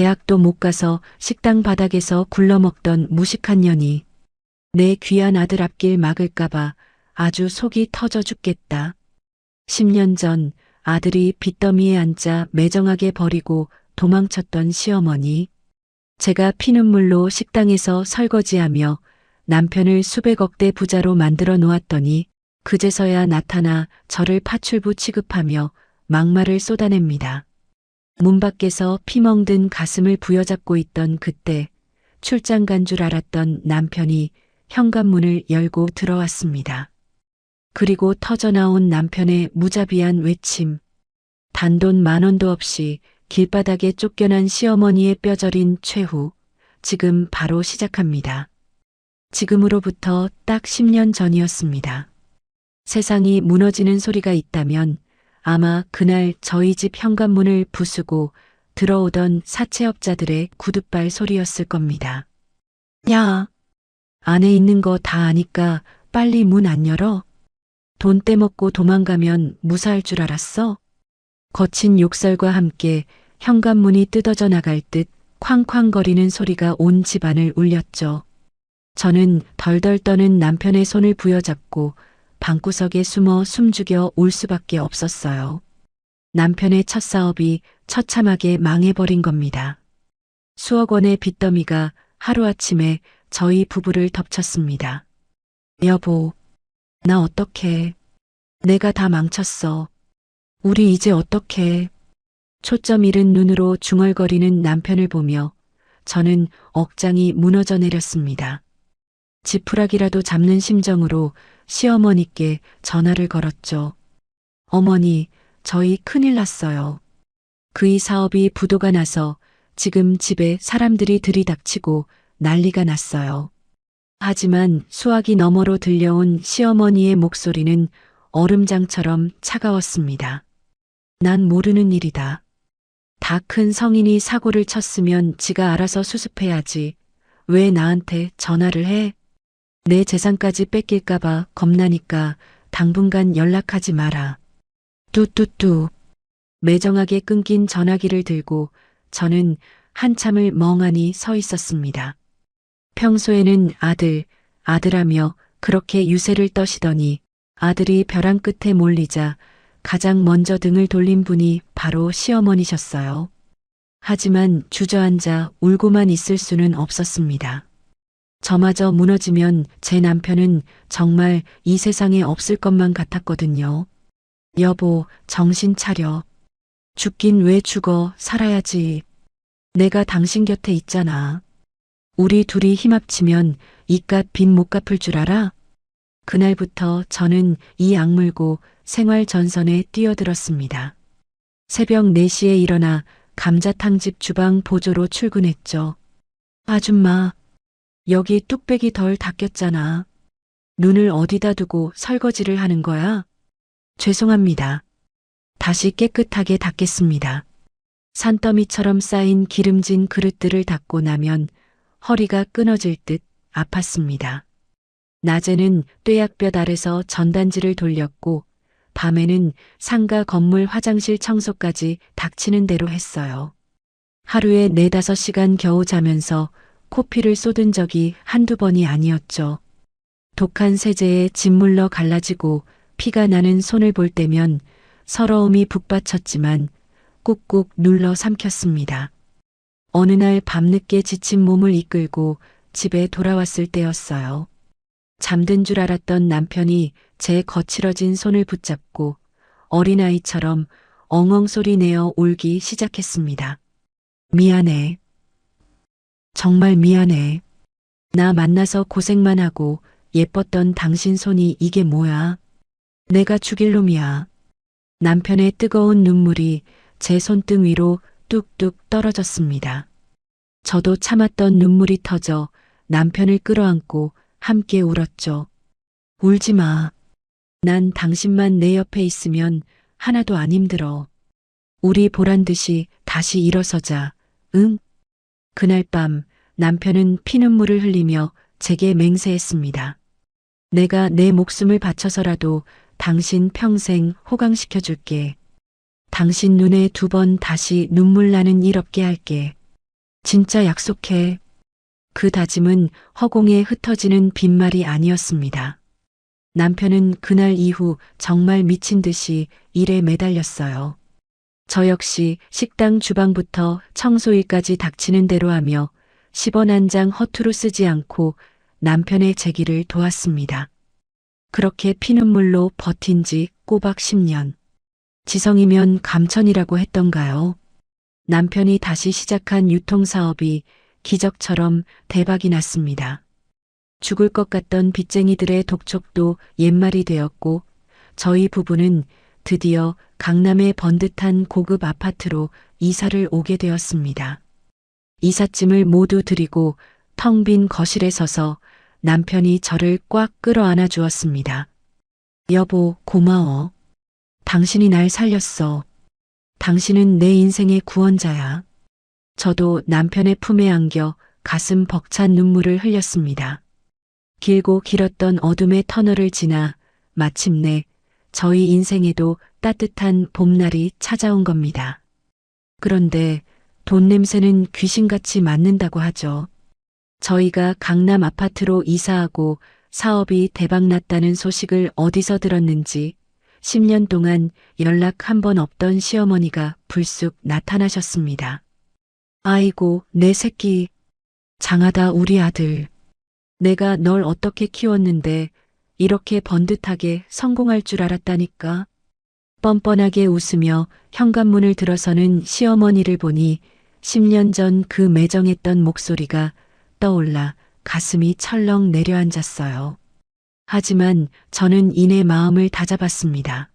대학도 못 가서 식당 바닥에서 굴러먹던 무식한 년이 내 귀한 아들 앞길 막을까봐 아주 속이 터져 죽겠다. 10년 전 아들이 빚더미에 앉아 매정하게 버리고 도망쳤던 시어머니. 제가 피눈물로 식당에서 설거지하며 남편을 수백억대 부자로 만들어 놓았더니 그제서야 나타나 저를 파출부 취급하며 막말을 쏟아냅니다. 문 밖에서 피멍든 가슴을 부여잡고 있던 그때 출장 간 줄 알았던 남편이 현관문을 열고 들어왔습니다. 그리고 터져나온 남편의 무자비한 외침. 단돈 10,000원도 없이 길바닥에 쫓겨난 시어머니의 뼈저린 최후. 지금 바로 시작합니다. 지금으로부터 딱 10년 전이었습니다. 세상이 무너지는 소리가 있다면 아마 그날 저희 집 현관문을 부수고 들어오던 사채업자들의 구둣발 소리였을 겁니다. 야, 안에 있는 거 다 아니까 빨리 문 안 열어? 돈 떼먹고 도망가면 무사할 줄 알았어? 거친 욕설과 함께 현관문이 뜯어져 나갈 듯 쾅쾅거리는 소리가 온 집안을 울렸죠. 저는 덜덜 떠는 남편의 손을 부여잡고 방구석에 숨어 숨죽여 울 수밖에 없었어요. 남편의 첫 사업이 처참하게 망해버린 겁니다. 수억 원의 빚더미가 하루아침에 저희 부부를 덮쳤습니다. 여보, 나 어떡해. 내가 다 망쳤어. 우리 이제 어떡해. 초점 잃은 눈으로 중얼거리는 남편을 보며 저는 억장이 무너져 내렸습니다. 지푸라기라도 잡는 심정으로 시어머니께 전화를 걸었죠. 어머니, 저희 큰일 났어요. 그이 사업이 부도가 나서 지금 집에 사람들이 들이닥치고 난리가 났어요. 하지만 수화기 너머로 들려온 시어머니의 목소리는 얼음장처럼 차가웠습니다. 난 모르는 일이다. 다 큰 성인이 사고를 쳤으면 지가 알아서 수습해야지. 왜 나한테 전화를 해? 내 재산까지 뺏길까봐 겁나니까 당분간 연락하지 마라. 뚜뚜뚜. 매정하게 끊긴 전화기를 들고 저는 한참을 멍하니 서 있었습니다. 평소에는 아들하며 그렇게 유세를 떠시더니 아들이 벼랑 끝에 몰리자 가장 먼저 등을 돌린 분이 바로 시어머니셨어요. 하지만 주저앉아 울고만 있을 수는 없었습니다. 저마저 무너지면 제 남편은 정말 이 세상에 없을 것만 같았거든요. 여보, 정신 차려. 죽긴 왜 죽어, 살아야지. 내가 당신 곁에 있잖아. 우리 둘이 힘 합치면 이깟 빚 못 갚을 줄 알아? 그날부터 저는 이 악물고 생활 전선에 뛰어들었습니다. 새벽 4시에 일어나 감자탕집 주방 보조로 출근했죠. 아줌마, 여기 뚝배기 덜 닦였잖아. 눈을 어디다 두고 설거지를 하는 거야? 죄송합니다. 다시 깨끗하게 닦겠습니다. 산더미처럼 쌓인 기름진 그릇들을 닦고 나면 허리가 끊어질 듯 아팠습니다. 낮에는 뙤약볕 아래서 전단지를 돌렸고 밤에는 상가 건물 화장실 청소까지 닥치는 대로 했어요. 하루에 4-5시간 겨우 자면서 코피를 쏟은 적이 한두 번이 아니었죠. 독한 세제에 짓물러 갈라지고 피가 나는 손을 볼 때면 서러움이 북받쳤지만 꾹꾹 눌러 삼켰습니다. 어느 날 밤늦게 지친 몸을 이끌고 집에 돌아왔을 때였어요. 잠든 줄 알았던 남편이 제 거칠어진 손을 붙잡고 어린아이처럼 엉엉 소리 내어 울기 시작했습니다. 미안해. 정말 미안해. 나 만나서 고생만 하고 예뻤던 당신 손이 이게 뭐야? 내가 죽일 놈이야. 남편의 뜨거운 눈물이 제 손등 위로 뚝뚝 떨어졌습니다. 저도 참았던 눈물이 터져 남편을 끌어안고 함께 울었죠. 울지 마. 난 당신만 내 옆에 있으면 하나도 안 힘들어. 우리 보란 듯이 다시 일어서자. 응? 그날 밤 남편은 피눈물을 흘리며 제게 맹세했습니다. 내가 내 목숨을 바쳐서라도 당신 평생 호강시켜줄게. 당신 눈에 2번 다시 눈물 나는 일 없게 할게. 진짜 약속해. 그 다짐은 허공에 흩어지는 빈말이 아니었습니다. 남편은 그날 이후 정말 미친 듯이 일에 매달렸어요. 저 역시 식당 주방부터 청소일까지 닥치는 대로 하며 10원 한 장 허투루 쓰지 않고 남편의 재기를 도왔습니다. 그렇게 피눈물로 버틴 지 꼬박 10년. 지성이면 감천이라고 했던가요? 남편이 다시 시작한 유통사업이 기적처럼 대박이 났습니다. 죽을 것 같던 빚쟁이들의 독촉도 옛말이 되었고 저희 부부는 드디어 강남의 번듯한 고급 아파트로 이사를 오게 되었습니다. 이삿짐을 모두 드리고 텅 빈 거실에 서서 남편이 저를 꽉 끌어안아 주었습니다. 여보, 고마워. 당신이 날 살렸어. 당신은 내 인생의 구원자야. 저도 남편의 품에 안겨 가슴 벅찬 눈물을 흘렸습니다. 길고 길었던 어둠의 터널을 지나 마침내 저희 인생에도 따뜻한 봄날이 찾아온 겁니다. 그런데 돈 냄새는 귀신같이 맡는다고 하죠. 저희가 강남 아파트로 이사하고 사업이 대박났다는 소식을 어디서 들었는지 10년 동안 연락 한 번 없던 시어머니가 불쑥 나타나셨습니다. 아이고, 내 새끼. 장하다 우리 아들. 내가 널 어떻게 키웠는데 이렇게 번듯하게 성공할 줄 알았다니까. 뻔뻔하게 웃으며 현관문을 들어서는 시어머니를 보니 10년 전 그 매정했던 목소리가 떠올라 가슴이 철렁 내려앉았어요. 하지만 저는 이내 마음을 다잡았습니다.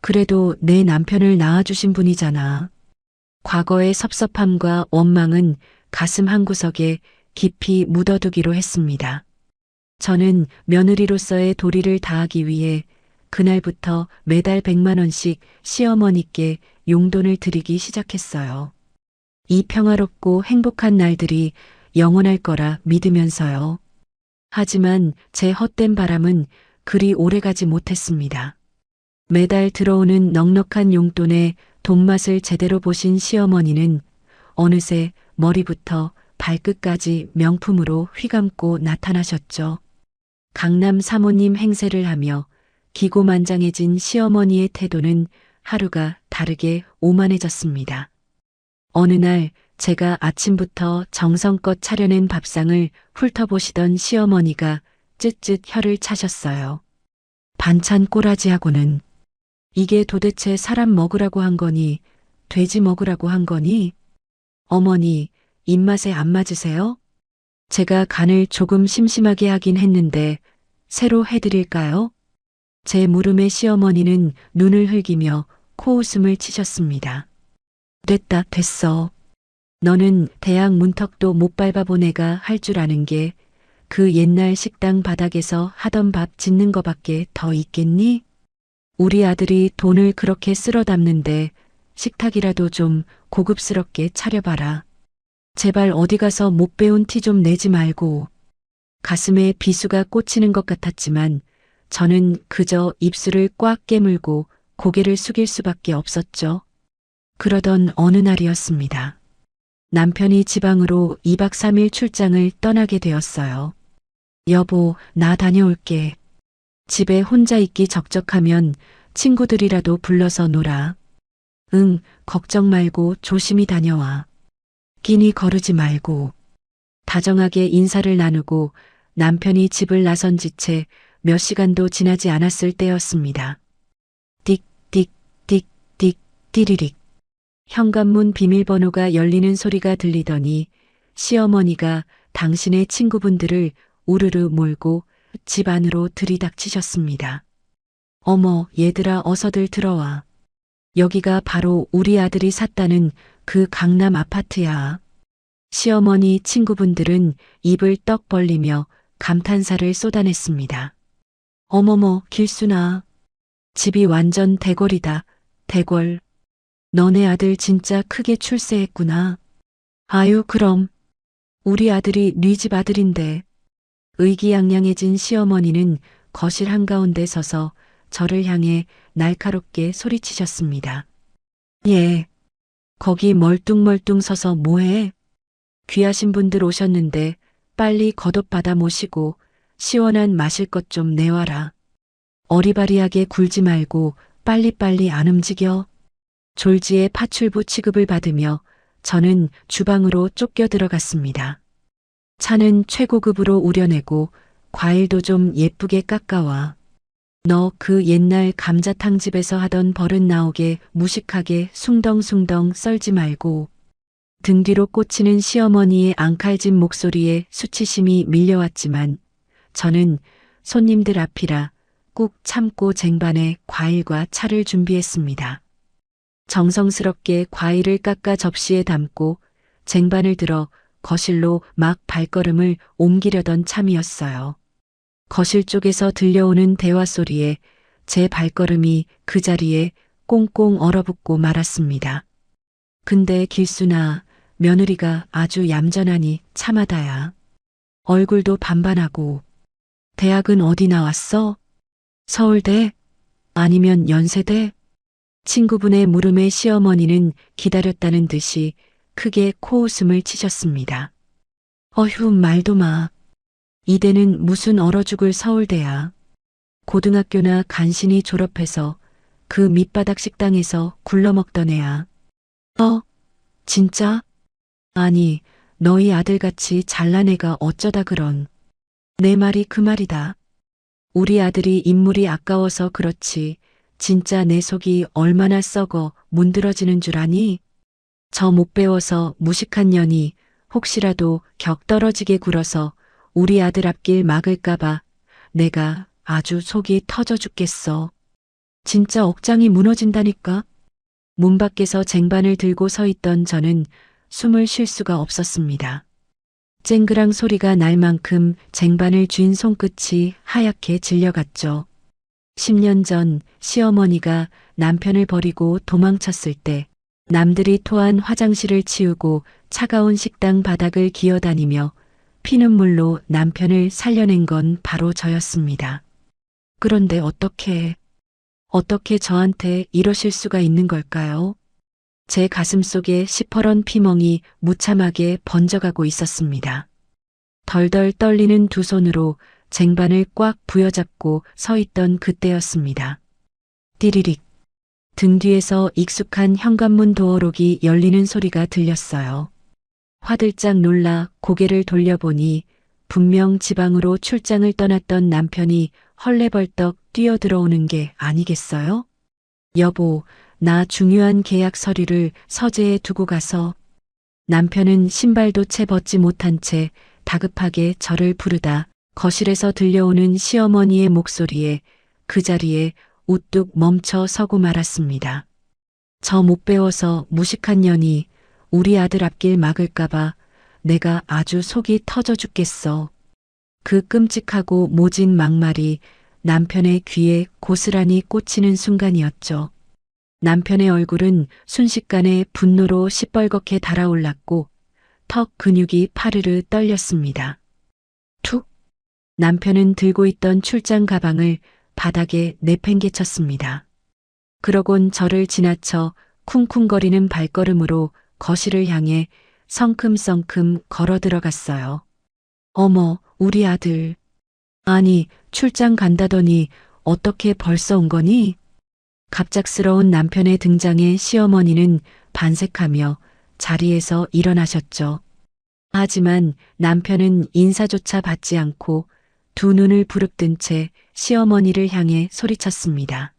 그래도 내 남편을 낳아주신 분이잖아. 과거의 섭섭함과 원망은 가슴 한구석에 깊이 묻어두기로 했습니다. 저는 며느리로서의 도리를 다하기 위해 그날부터 매달 100만 원씩 시어머니께 용돈을 드리기 시작했어요. 이 평화롭고 행복한 날들이 영원할 거라 믿으면서요. 하지만 제 헛된 바람은 그리 오래가지 못했습니다. 매달 들어오는 넉넉한 용돈에 돈맛을 제대로 보신 시어머니는 어느새 머리부터 발끝까지 명품으로 휘감고 나타나셨죠. 강남 사모님 행세를 하며 기고만장해진 시어머니의 태도는 하루가 다르게 오만해졌습니다. 어느 날 제가 아침부터 정성껏 차려낸 밥상을 훑어보시던 시어머니가 쯧쯧 혀를 차셨어요. 반찬 꼬라지하고는 이게 도대체 사람 먹으라고 한 거니, 돼지 먹으라고 한 거니? 어머니, 입맛에 안 맞으세요? 제가 간을 조금 심심하게 하긴 했는데 새로 해드릴까요? 제 물음에 시어머니는 눈을 흘기며 코웃음을 치셨습니다. 됐다, 됐어. 너는 대학 문턱도 못 밟아본 애가 할 줄 아는 게 그 옛날 식당 바닥에서 하던 밥 짓는 거밖에 더 있겠니? 우리 아들이 돈을 그렇게 쓸어 담는데 식탁이라도 좀 고급스럽게 차려봐라. 제발 어디 가서 못 배운 티 좀 내지 말고. 가슴에 비수가 꽂히는 것 같았지만 저는 그저 입술을 꽉 깨물고 고개를 숙일 수밖에 없었죠. 그러던 어느 날이었습니다. 남편이 지방으로 2박 3일 출장을 떠나게 되었어요. 여보, 나 다녀올게. 집에 혼자 있기 적적하면 친구들이라도 불러서 놀아. 응, 걱정 말고 조심히 다녀와. 끼니 거르지 말고. 다정하게 인사를 나누고 남편이 집을 나선 지 채 몇 시간도 지나지 않았을 때였습니다. 띡, 띡, 띡, 띡, 띠리릭. 현관문 비밀번호가 열리는 소리가 들리더니 시어머니가 당신의 친구분들을 우르르 몰고 집 안으로 들이닥치셨습니다. 어머, 얘들아 어서들 들어와. 여기가 바로 우리 아들이 샀다는 그 강남 아파트야. 시어머니 친구분들은 입을 떡 벌리며 감탄사를 쏟아냈습니다. 어머머, 길순아. 집이 완전 대궐이다, 대궐. 너네 아들 진짜 크게 출세했구나. 아유, 그럼. 우리 아들이 네 집 아들인데. 의기양양해진 시어머니는 거실 한가운데 서서 저를 향해 날카롭게 소리치셨습니다. 예. 거기 멀뚱멀뚱 서서 뭐해? 귀하신 분들 오셨는데 빨리 겉옷받아 모시고 시원한 마실 것 좀 내와라. 어리바리하게 굴지 말고 빨리빨리 안 움직여. 졸지에 파출부 취급을 받으며 저는 주방으로 쫓겨 들어갔습니다. 차는 최고급으로 우려내고 과일도 좀 예쁘게 깎아와. 너 그 옛날 감자탕집에서 하던 버릇 나오게 무식하게 숭덩숭덩 썰지 말고. 등 뒤로 꽂히는 시어머니의 앙칼진 목소리에 수치심이 밀려왔지만 저는 손님들 앞이라 꾹 참고 쟁반에 과일과 차를 준비했습니다. 정성스럽게 과일을 깎아 접시에 담고 쟁반을 들어 거실로 막 발걸음을 옮기려던 참이었어요. 거실 쪽에서 들려오는 대화 소리에 제 발걸음이 그 자리에 꽁꽁 얼어붙고 말았습니다. 근데 길순아, 며느리가 아주 얌전하니 참하다야. 얼굴도 반반하고. 대학은 어디 나왔어? 서울대? 아니면 연세대? 친구분의 물음에 시어머니는 기다렸다는 듯이 크게 코웃음을 치셨습니다. 어휴, 말도 마. 이대는 무슨 얼어 죽을 서울대야. 고등학교나 간신히 졸업해서 그 밑바닥 식당에서 굴러먹던 애야. 진짜? 아니, 너희 아들같이 잘난 애가 어쩌다 그런. 내 말이 그 말이다. 우리 아들이 인물이 아까워서 그렇지. 진짜 내 속이 얼마나 썩어 문드러지는 줄 아니? 저 못 배워서 무식한 년이 혹시라도 격 떨어지게 굴어서 우리 아들 앞길 막을까봐 내가 아주 속이 터져 죽겠어. 진짜 억장이 무너진다니까. 문 밖에서 쟁반을 들고 서 있던 저는 숨을 쉴 수가 없었습니다. 쨍그랑 소리가 날 만큼 쟁반을 쥔 손끝이 하얗게 질려갔죠. 10년 전 시어머니가 남편을 버리고 도망쳤을 때 남들이 토한 화장실을 치우고 차가운 식당 바닥을 기어다니며 피눈물로 남편을 살려낸 건 바로 저였습니다. 그런데 어떻게 저한테 이러실 수가 있는 걸까요? 제 가슴 속에 시퍼런 피멍이 무참하게 번져가고 있었습니다. 덜덜 떨리는 두 손으로 쟁반을 꽉 부여잡고 서 있던 그때였습니다. 띠리릭. 등 뒤에서 익숙한 현관문 도어록이 열리는 소리가 들렸어요. 화들짝 놀라 고개를 돌려보니 분명 지방으로 출장을 떠났던 남편이 헐레벌떡 뛰어들어오는 게 아니겠어요? 여보, 나 중요한 계약 서류를 서재에 두고 가서. 남편은 신발도 채 벗지 못한 채 다급하게 저를 부르다 거실에서 들려오는 시어머니의 목소리에 그 자리에 우뚝 멈춰 서고 말았습니다. 저 못 배워서 무식한 년이 우리 아들 앞길 막을까봐 내가 아주 속이 터져 죽겠어. 그 끔찍하고 모진 막말이 남편의 귀에 고스란히 꽂히는 순간이었죠. 남편의 얼굴은 순식간에 분노로 시뻘겋게 달아올랐고 턱 근육이 파르르 떨렸습니다. 툭! 남편은 들고 있던 출장 가방을 바닥에 내팽개쳤습니다. 그러곤 저를 지나쳐 쿵쿵거리는 발걸음으로 거실을 향해 성큼성큼 걸어 들어갔어요. 어머, 우리 아들. 아니, 출장 간다더니 어떻게 벌써 온 거니? 갑작스러운 남편의 등장에 시어머니는 반색하며 자리에서 일어나셨죠. 하지만 남편은 인사조차 받지 않고 두 눈을 부릅뜬 채 시어머니를 향해 소리쳤습니다.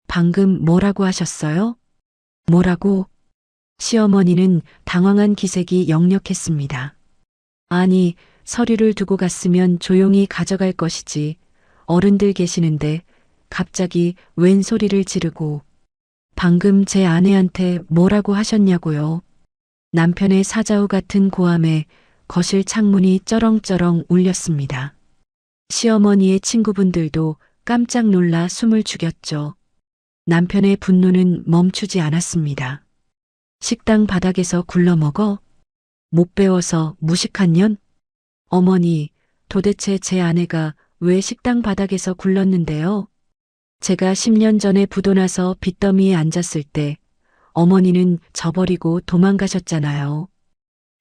방금 뭐라고 하셨어요? 뭐라고? 시어머니는 당황한 기색이 역력했습니다. 아니, 서류를 두고 갔으면 조용히 가져갈 것이지. 어른들 계시는데 갑자기 웬 소리를 지르고. 방금 제 아내한테 뭐라고 하셨냐고요. 남편의 사자후 같은 고함에 거실 창문이 쩌렁쩌렁 울렸습니다. 시어머니의 친구분들도 깜짝 놀라 숨을 죽였죠. 남편의 분노는 멈추지 않았습니다. 식당 바닥에서 굴러먹어? 못 배워서 무식한 년? 어머니, 도대체 제 아내가 왜 식당 바닥에서 굴렀는데요? 제가 10년 전에 부도나서 빚더미에 앉았을 때 어머니는 저버리고 도망가셨잖아요.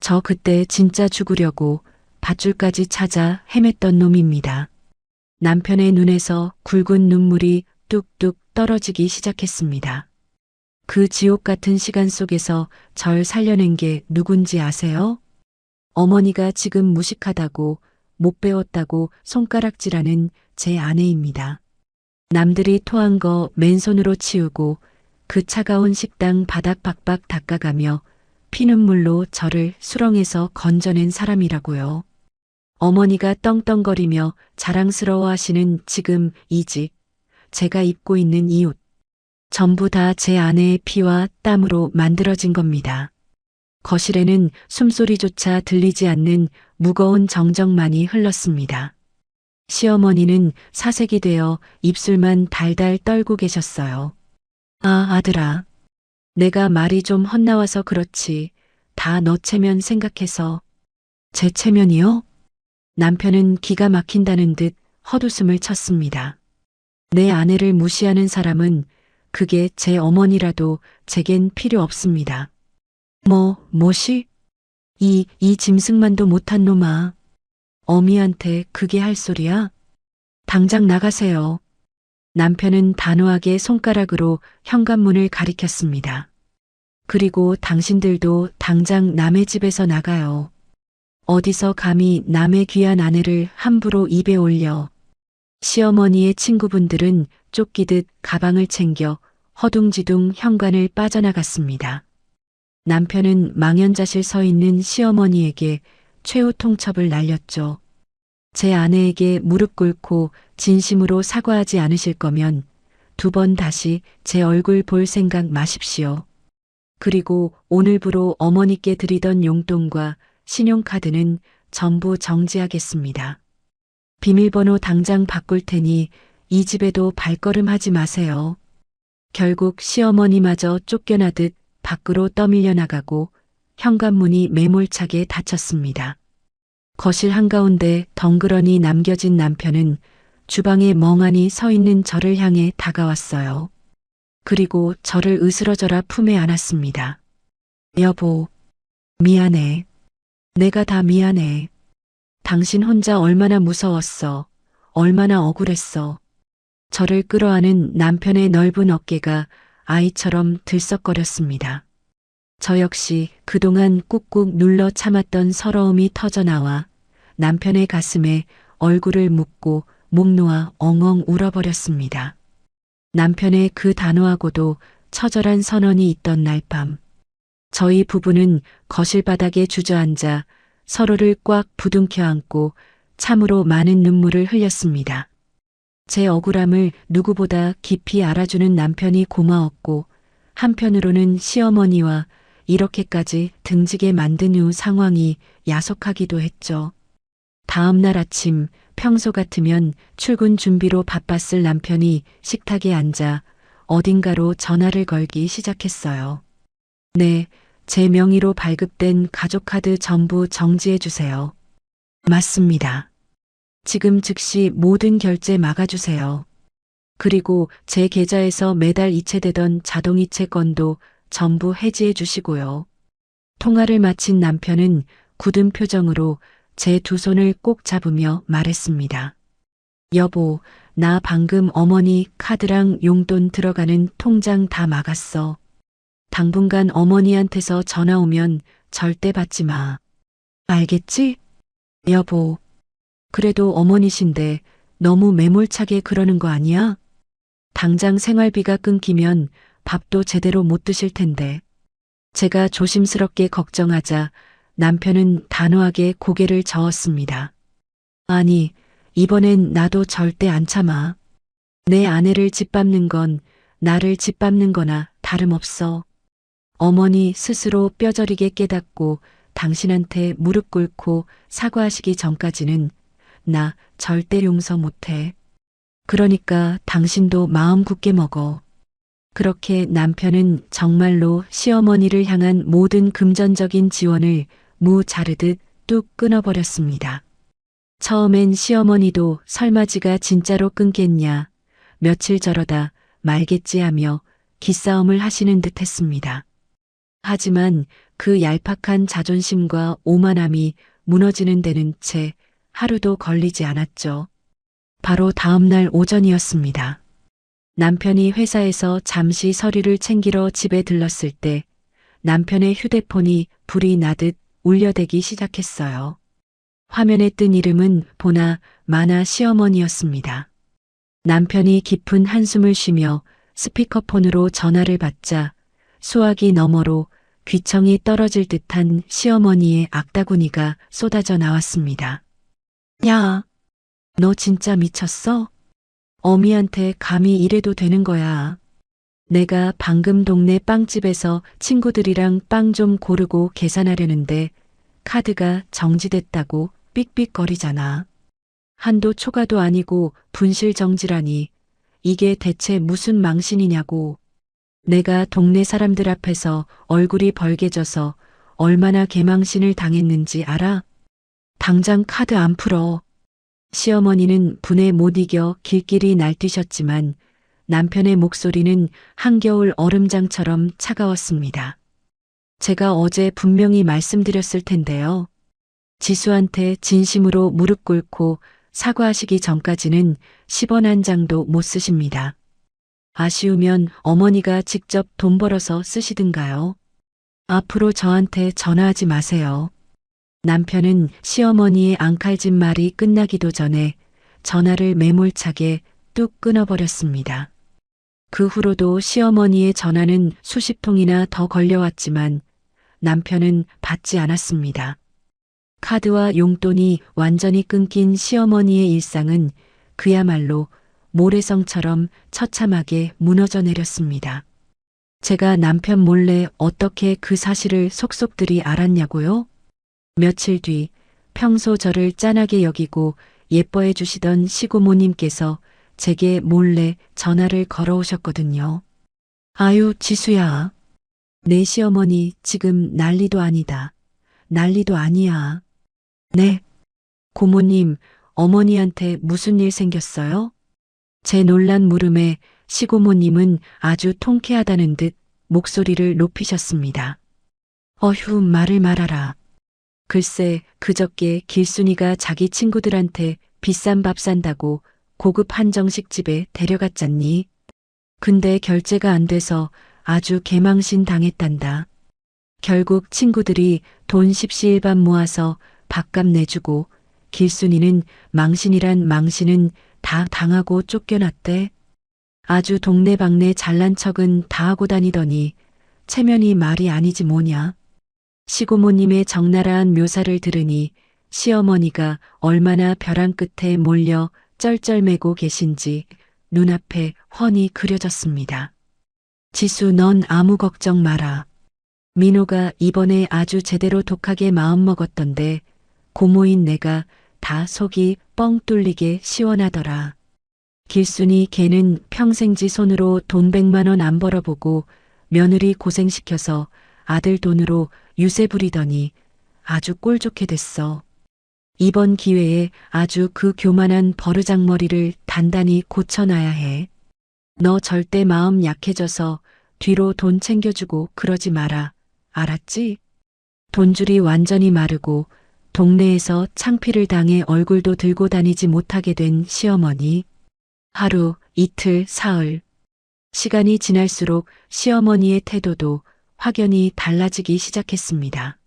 저 그때 진짜 죽으려고 밧줄까지 찾아 헤맸던 놈입니다. 남편의 눈에서 굵은 눈물이 뚝뚝 떨어지기 시작했습니다. 그 지옥 같은 시간 속에서 절 살려낸 게 누군지 아세요? 어머니가 지금 무식하다고 못 배웠다고 손가락질하는 제 아내입니다. 남들이 토한 거 맨손으로 치우고 그 차가운 식당 바닥 박박 닦아가며 피눈물로 저를 수렁에서 건져낸 사람이라고요. 어머니가 떵떵거리며 자랑스러워하시는 지금 이 집, 제가 입고 있는 이 옷, 전부 다 제 아내의 피와 땀으로 만들어진 겁니다. 거실에는 숨소리조차 들리지 않는 무거운 정적만이 흘렀습니다. 시어머니는 사색이 되어 입술만 달달 떨고 계셨어요. 아, 아들아. 내가 말이 좀 헛나와서 그렇지. 다 너 체면 생각해서. 제 체면이요? 남편은 기가 막힌다는 듯 헛웃음을 쳤습니다. 내 아내를 무시하는 사람은 그게 제 어머니라도 제겐 필요 없습니다. 뭐시? 이 짐승만도 못한 놈아. 어미한테 그게 할 소리야? 당장 나가세요. 남편은 단호하게 손가락으로 현관문을 가리켰습니다. 그리고 당신들도 당장 남의 집에서 나가요. 어디서 감히 남의 귀한 아내를 함부로 입에 올려. 시어머니의 친구분들은 쫓기듯 가방을 챙겨 허둥지둥 현관을 빠져나갔습니다. 남편은 망연자실 서 있는 시어머니에게 최후 통첩을 날렸죠. 제 아내에게 무릎 꿇고 진심으로 사과하지 않으실 거면 2번 다시 제 얼굴 볼 생각 마십시오. 그리고 오늘부로 어머니께 드리던 용돈과 신용카드는 전부 정지하겠습니다. 비밀번호 당장 바꿀 테니 이 집에도 발걸음하지 마세요. 결국 시어머니마저 쫓겨나듯 밖으로 떠밀려 나가고 현관문이 매몰차게 닫혔습니다. 거실 한가운데 덩그러니 남겨진 남편은 주방에 멍하니 서 있는 저를 향해 다가왔어요. 그리고 저를 으스러져라 품에 안았습니다. 여보, 미안해. 내가 다 미안해. 당신 혼자 얼마나 무서웠어. 얼마나 억울했어. 저를 끌어안은 남편의 넓은 어깨가 아이처럼 들썩거렸습니다. 저 역시 그동안 꾹꾹 눌러 참았던 서러움이 터져나와 남편의 가슴에 얼굴을 묻고 목 놓아 엉엉 울어버렸습니다. 남편의 그 단호하고도 처절한 선언이 있던 날 밤, 저희 부부는 거실 바닥에 주저앉아 서로를 꽉 부둥켜 안고 참으로 많은 눈물을 흘렸습니다. 제 억울함을 누구보다 깊이 알아주는 남편이 고마웠고, 한편으로는 시어머니와 이렇게까지 등지게 만든 후 상황이 야속하기도 했죠. 다음 날 아침 평소 같으면 출근 준비로 바빴을 남편이 식탁에 앉아 어딘가로 전화를 걸기 시작했어요. 네, 제 명의로 발급된 가족카드 전부 정지해 주세요. 맞습니다. 지금 즉시 모든 결제 막아주세요. 그리고 제 계좌에서 매달 이체되던 자동이체 건도 전부 해지해 주시고요. 통화를 마친 남편은 굳은 표정으로 제 2손을 꼭 잡으며 말했습니다. 여보, 나 방금 어머니 카드랑 용돈 들어가는 통장 다 막았어. 당분간 어머니한테서 전화 오면 절대 받지 마. 알겠지? 여보, 그래도 어머니신데 너무 매몰차게 그러는 거 아니야? 당장 생활비가 끊기면 밥도 제대로 못 드실 텐데. 제가 조심스럽게 걱정하자 남편은 단호하게 고개를 저었습니다. 아니, 이번엔 나도 절대 안 참아. 내 아내를 짓밟는 건 나를 짓밟는 거나 다름없어. 어머니 스스로 뼈저리게 깨닫고 당신한테 무릎 꿇고 사과하시기 전까지는 나 절대 용서 못해. 그러니까 당신도 마음 굳게 먹어. 그렇게 남편은 정말로 시어머니를 향한 모든 금전적인 지원을 무자르듯 뚝 끊어버렸습니다. 처음엔 시어머니도 설마 지가 진짜로 끊겠냐, 며칠 저러다 말겠지 하며 기싸움을 하시는 듯 했습니다. 하지만 그 얄팍한 자존심과 오만함이 무너지는 데는 채 하루도 걸리지 않았죠. 바로 다음 날 오전이었습니다. 남편이 회사에서 잠시 서류를 챙기러 집에 들렀을 때 남편의 휴대폰이 불이 나듯 울려대기 시작했어요. 화면에 뜬 이름은 보나 마나 시어머니였습니다. 남편이 깊은 한숨을 쉬며 스피커폰으로 전화를 받자 수화기 너머로 귀청이 떨어질 듯한 시어머니의 악다구니가 쏟아져 나왔습니다. 야, 너 진짜 미쳤어? 어미한테 감히 이래도 되는 거야. 내가 방금 동네 빵집에서 친구들이랑 빵 좀 고르고 계산하려는데 카드가 정지됐다고 삑삑거리잖아. 한도 초과도 아니고 분실 정지라니. 이게 대체 무슨 망신이냐고. 내가 동네 사람들 앞에서 얼굴이 벌개져서 얼마나 개망신을 당했는지 알아? 당장 카드 안 풀어. 시어머니는 분에 못 이겨 길길이 날뛰셨지만 남편의 목소리는 한겨울 얼음장처럼 차가웠습니다. 제가 어제 분명히 말씀드렸을 텐데요. 지수한테 진심으로 무릎 꿇고 사과하시기 전까지는 10원 한 장도 못 쓰십니다. 아쉬우면 어머니가 직접 돈 벌어서 쓰시든가요. 앞으로 저한테 전화하지 마세요. 남편은 시어머니의 앙칼진 말이 끝나기도 전에 전화를 매몰차게 뚝 끊어버렸습니다. 그 후로도 시어머니의 전화는 수십 통이나 더 걸려왔지만 남편은 받지 않았습니다. 카드와 용돈이 완전히 끊긴 시어머니의 일상은 그야말로 모래성처럼 처참하게 무너져 내렸습니다. 제가 남편 몰래 어떻게 그 사실을 속속들이 알았냐고요? 며칠 뒤 평소 저를 짠하게 여기고 예뻐해 주시던 시고모님께서 제게 몰래 전화를 걸어오셨거든요. 아유, 지수야. 내 시어머니 지금 난리도 아니다. 난리도 아니야. 네. 고모님, 어머니한테 무슨 일 생겼어요? 제 놀란 물음에 시고모님은 아주 통쾌하다는 듯 목소리를 높이셨습니다. 어휴, 말을 말아라. 글쎄, 그저께 길순이가 자기 친구들한테 비싼 밥 산다고 고급 한정식 집에 데려갔잖니. 근데 결제가 안 돼서 아주 개망신 당했단다. 결국 친구들이 돈 십시일반 모아서 밥값 내주고 길순이는 망신이란 망신은 다 당하고 쫓겨났대. 아주 동네방네 잘난 척은 다 하고 다니더니 체면이 말이 아니지 뭐냐. 시고모님의 적나라한 묘사를 들으니 시어머니가 얼마나 벼랑 끝에 몰려 쩔쩔매고 계신지 눈앞에 훤히 그려졌습니다. 지수, 넌 아무 걱정 마라. 민호가 이번에 아주 제대로 독하게 마음먹었던데 고모인 내가 다 속이 뻥 뚫리게 시원하더라. 길순이 걔는 평생지 손으로 돈 100만 원 안 벌어보고 며느리 고생시켜서 아들 돈으로 유세 부리더니 아주 꼴 좋게 됐어. 이번 기회에 아주 그 교만한 버르장머리를 단단히 고쳐놔야 해. 너 절대 마음 약해져서 뒤로 돈 챙겨주고 그러지 마라. 알았지? 돈줄이 완전히 마르고 동네에서 창피를 당해 얼굴도 들고 다니지 못하게 된 시어머니. 하루, 이틀, 사흘. 시간이 지날수록 시어머니의 태도도 확연히 달라지기 시작했습니다.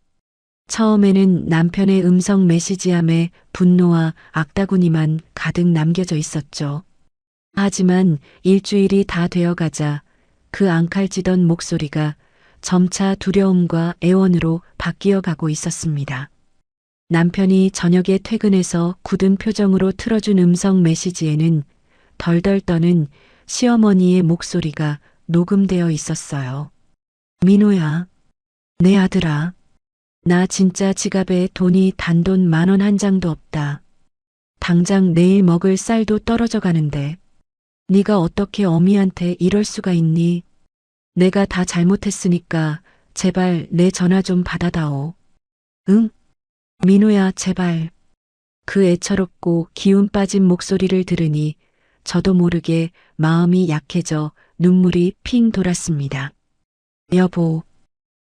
처음에는 남편의 음성 메시지함에 분노와 악다구니만 가득 남겨져 있었죠. 하지만 일주일이 다 되어가자 그 앙칼지던 목소리가 점차 두려움과 애원으로 바뀌어 가고 있었습니다. 남편이 저녁에 퇴근해서 굳은 표정으로 틀어준 음성 메시지에는 덜덜 떠는 시어머니의 목소리가 녹음되어 있었어요. 민호야, 내 아들아. 나 진짜 지갑에 돈이 단돈 10,000원 한 장도 없다. 당장 내일 먹을 쌀도 떨어져 가는데 네가 어떻게 어미한테 이럴 수가 있니? 내가 다 잘못했으니까 제발 내 전화 좀 받아다오. 응? 민호야, 제발. 그 애처롭고 기운 빠진 목소리를 들으니 저도 모르게 마음이 약해져 눈물이 핑 돌았습니다. 여보,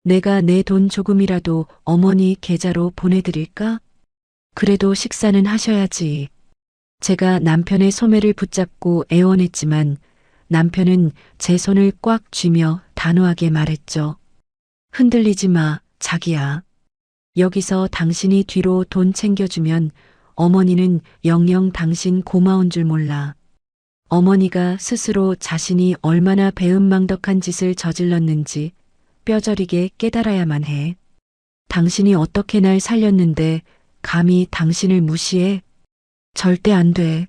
내가 내 돈 조금이라도 어머니 계좌로 보내드릴까? 그래도 식사는 하셔야지. 제가 남편의 소매를 붙잡고 애원했지만 남편은 제 손을 꽉 쥐며 단호하게 말했죠. 흔들리지 마, 자기야. 여기서 당신이 뒤로 돈 챙겨주면 어머니는 영영 당신 고마운 줄 몰라. 어머니가 스스로 자신이 얼마나 배은망덕한 짓을 저질렀는지 뼈저리게 깨달아야만 해. 당신이 어떻게 날 살렸는데 감히 당신을 무시해? 절대 안 돼.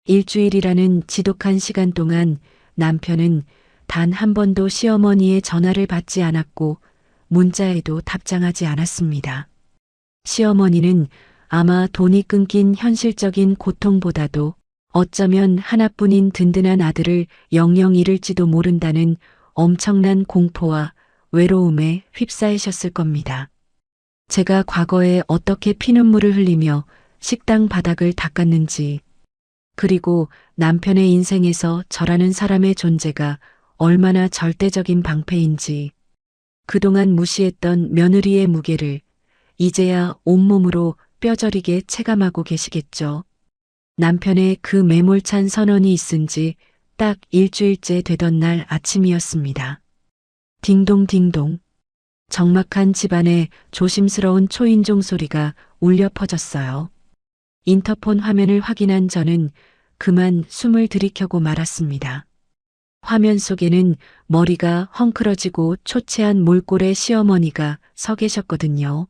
일주일이라는 지독한 시간 동안 남편은 단 한 번도 시어머니의 전화를 받지 않았고 문자에도 답장하지 않았습니다. 시어머니는 아마 돈이 끊긴 현실적인 고통보다도 어쩌면 하나뿐인 든든한 아들을 영영 잃을지도 모른다는 엄청난 공포와 외로움에 휩싸이셨을 겁니다. 제가 과거에 어떻게 피눈물을 흘리며 식당 바닥을 닦았는지, 그리고 남편의 인생에서 저라는 사람의 존재가 얼마나 절대적인 방패인지, 그동안 무시했던 며느리의 무게를 이제야 온몸으로 뼈저리게 체감하고 계시겠죠. 남편의 그 매몰찬 선언이 있은 지 딱 일주일째 되던 날 아침이었습니다. 딩동딩동. 적막한 집안에 조심스러운 초인종 소리가 울려 퍼졌어요. 인터폰 화면을 확인한 저는 그만 숨을 들이켜고 말았습니다. 화면 속에는 머리가 헝클어지고 초췌한 몰골의 시어머니가 서 계셨거든요.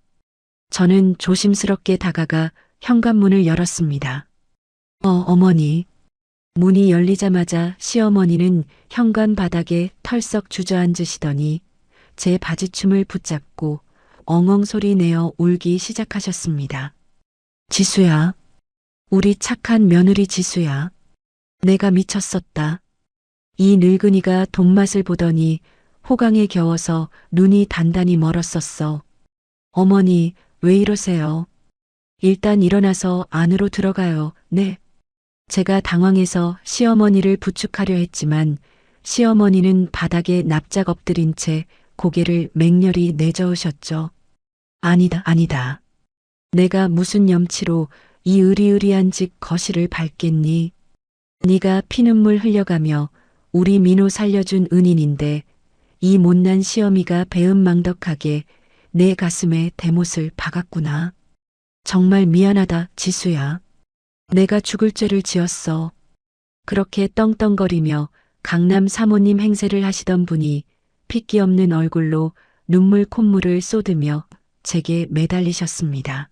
저는 조심스럽게 다가가 현관문을 열었습니다. 어머니. 문이 열리자마자 시어머니는 현관 바닥에 털썩 주저앉으시더니 제 바지춤을 붙잡고 엉엉 소리 내어 울기 시작하셨습니다. 지수야. 우리 착한 며느리 지수야. 내가 미쳤었다. 이 늙은이가 돈맛을 보더니 호강에 겨워서 눈이 단단히 멀었었어. 어머니, 왜 이러세요? 일단 일어나서 안으로 들어가요. 네. 제가 당황해서 시어머니를 부축하려 했지만 시어머니는 바닥에 납작 엎드린 채 고개를 맹렬히 내저으셨죠. 아니다, 아니다. 내가 무슨 염치로 이 으리으리한 집 거실을 밟겠니? 네가 피눈물 흘려가며 우리 민호 살려준 은인인데 이 못난 시어미가 배은망덕하게 내 가슴에 대못을 박았구나. 정말 미안하다, 지수야. 내가 죽을 죄를 지었어. 그렇게 떵떵거리며 강남 사모님 행세를 하시던 분이 핏기 없는 얼굴로 눈물 콧물을 쏟으며 제게 매달리셨습니다.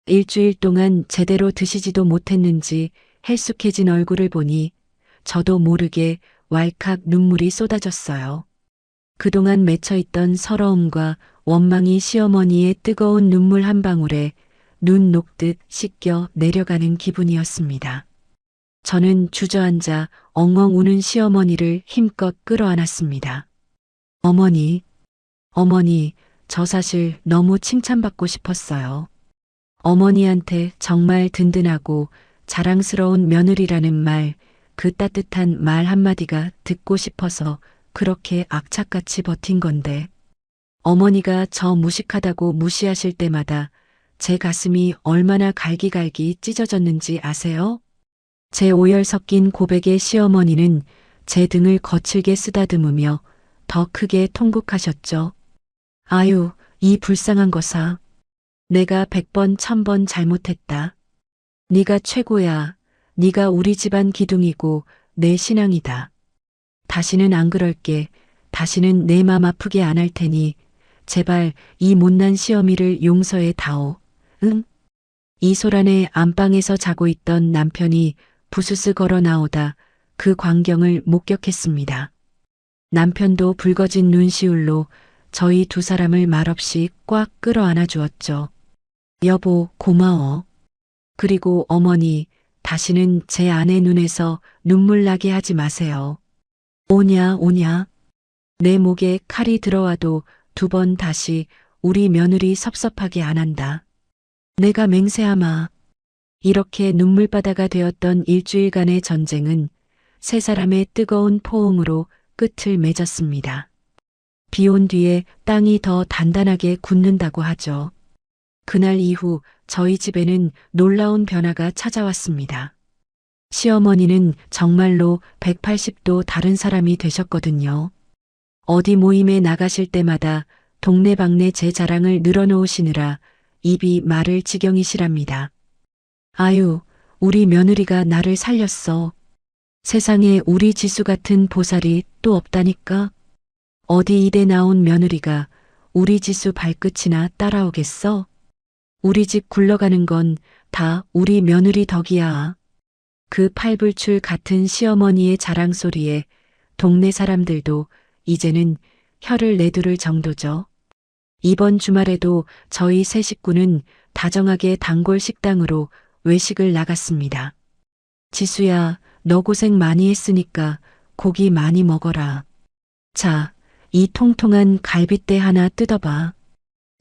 일주일 동안 제대로 드시지도 못했는지 헬쑥해진 얼굴을 보니 저도 모르게 왈칵 눈물이 쏟아졌어요. 그동안 맺혀있던 서러움과 원망이 시어머니의 뜨거운 눈물 한 방울에 눈 녹듯 씻겨 내려가는 기분이었습니다. 저는 주저앉아 엉엉 우는 시어머니를 힘껏 끌어안았습니다. 어머니, 저 사실 너무 칭찬받고 싶었어요. 어머니한테 정말 든든하고 자랑스러운 며느리라는 말, 그 따뜻한 말 한마디가 듣고 싶어서 그렇게 악착같이 버틴 건데, 어머니가 저 무식하다고 무시하실 때마다 제 가슴이 얼마나 갈기갈기 찢어졌는지 아세요? 제 오열 섞인 고백에 시어머니는 제 등을 거칠게 쓰다듬으며 더 크게 통곡하셨죠. 아유, 이 불쌍한 거사. 내가 100번 1000번 잘못했다. 네가 최고야. 네가 우리 집안 기둥이고 내 신앙이다. 다시는 안 그럴게. 다시는 내 맘 아프게 안 할 테니 제발 이 못난 시어미를 용서해 다오. 응? 이소란의 안방에서 자고 있던 남편이 부스스 걸어 나오다 그 광경을 목격했습니다. 남편도 붉어진 눈시울로 저희 두 사람을 말없이 꽉 끌어안아 주었죠. 여보, 고마워. 그리고 어머니, 다시는 제 아내 눈에서 눈물 나게 하지 마세요. 오냐, 오냐. 내 목에 칼이 들어와도 2번 다시 우리 며느리 섭섭하게 안 한다. 내가 맹세하마. 이렇게 눈물바다가 되었던 일주일간의 전쟁은 세 사람의 뜨거운 포옹으로 끝을 맺었습니다. 비 온 뒤에 땅이 더 단단하게 굳는다고 하죠. 그날 이후 저희 집에는 놀라운 변화가 찾아왔습니다. 시어머니는 정말로 180도 다른 사람이 되셨거든요. 어디 모임에 나가실 때마다 동네방네 제 자랑을 늘어놓으시느라 입이 마를 지경이시랍니다. 아유, 우리 며느리가 나를 살렸어. 세상에 우리 지수 같은 보살이 또 없다니까. 어디 이대 나온 며느리가 우리 지수 발끝이나 따라오겠어? 우리 집 굴러가는 건 다 우리 며느리 덕이야. 그 팔불출 같은 시어머니의 자랑 소리에 동네 사람들도 이제는 혀를 내두를 정도죠. 이번 주말에도 저희 세 식구는 다정하게 단골 식당으로 외식을 나갔습니다. 지수야, 너 고생 많이 했으니까 고기 많이 먹어라. 자, 이 통통한 갈빗대 하나 뜯어봐.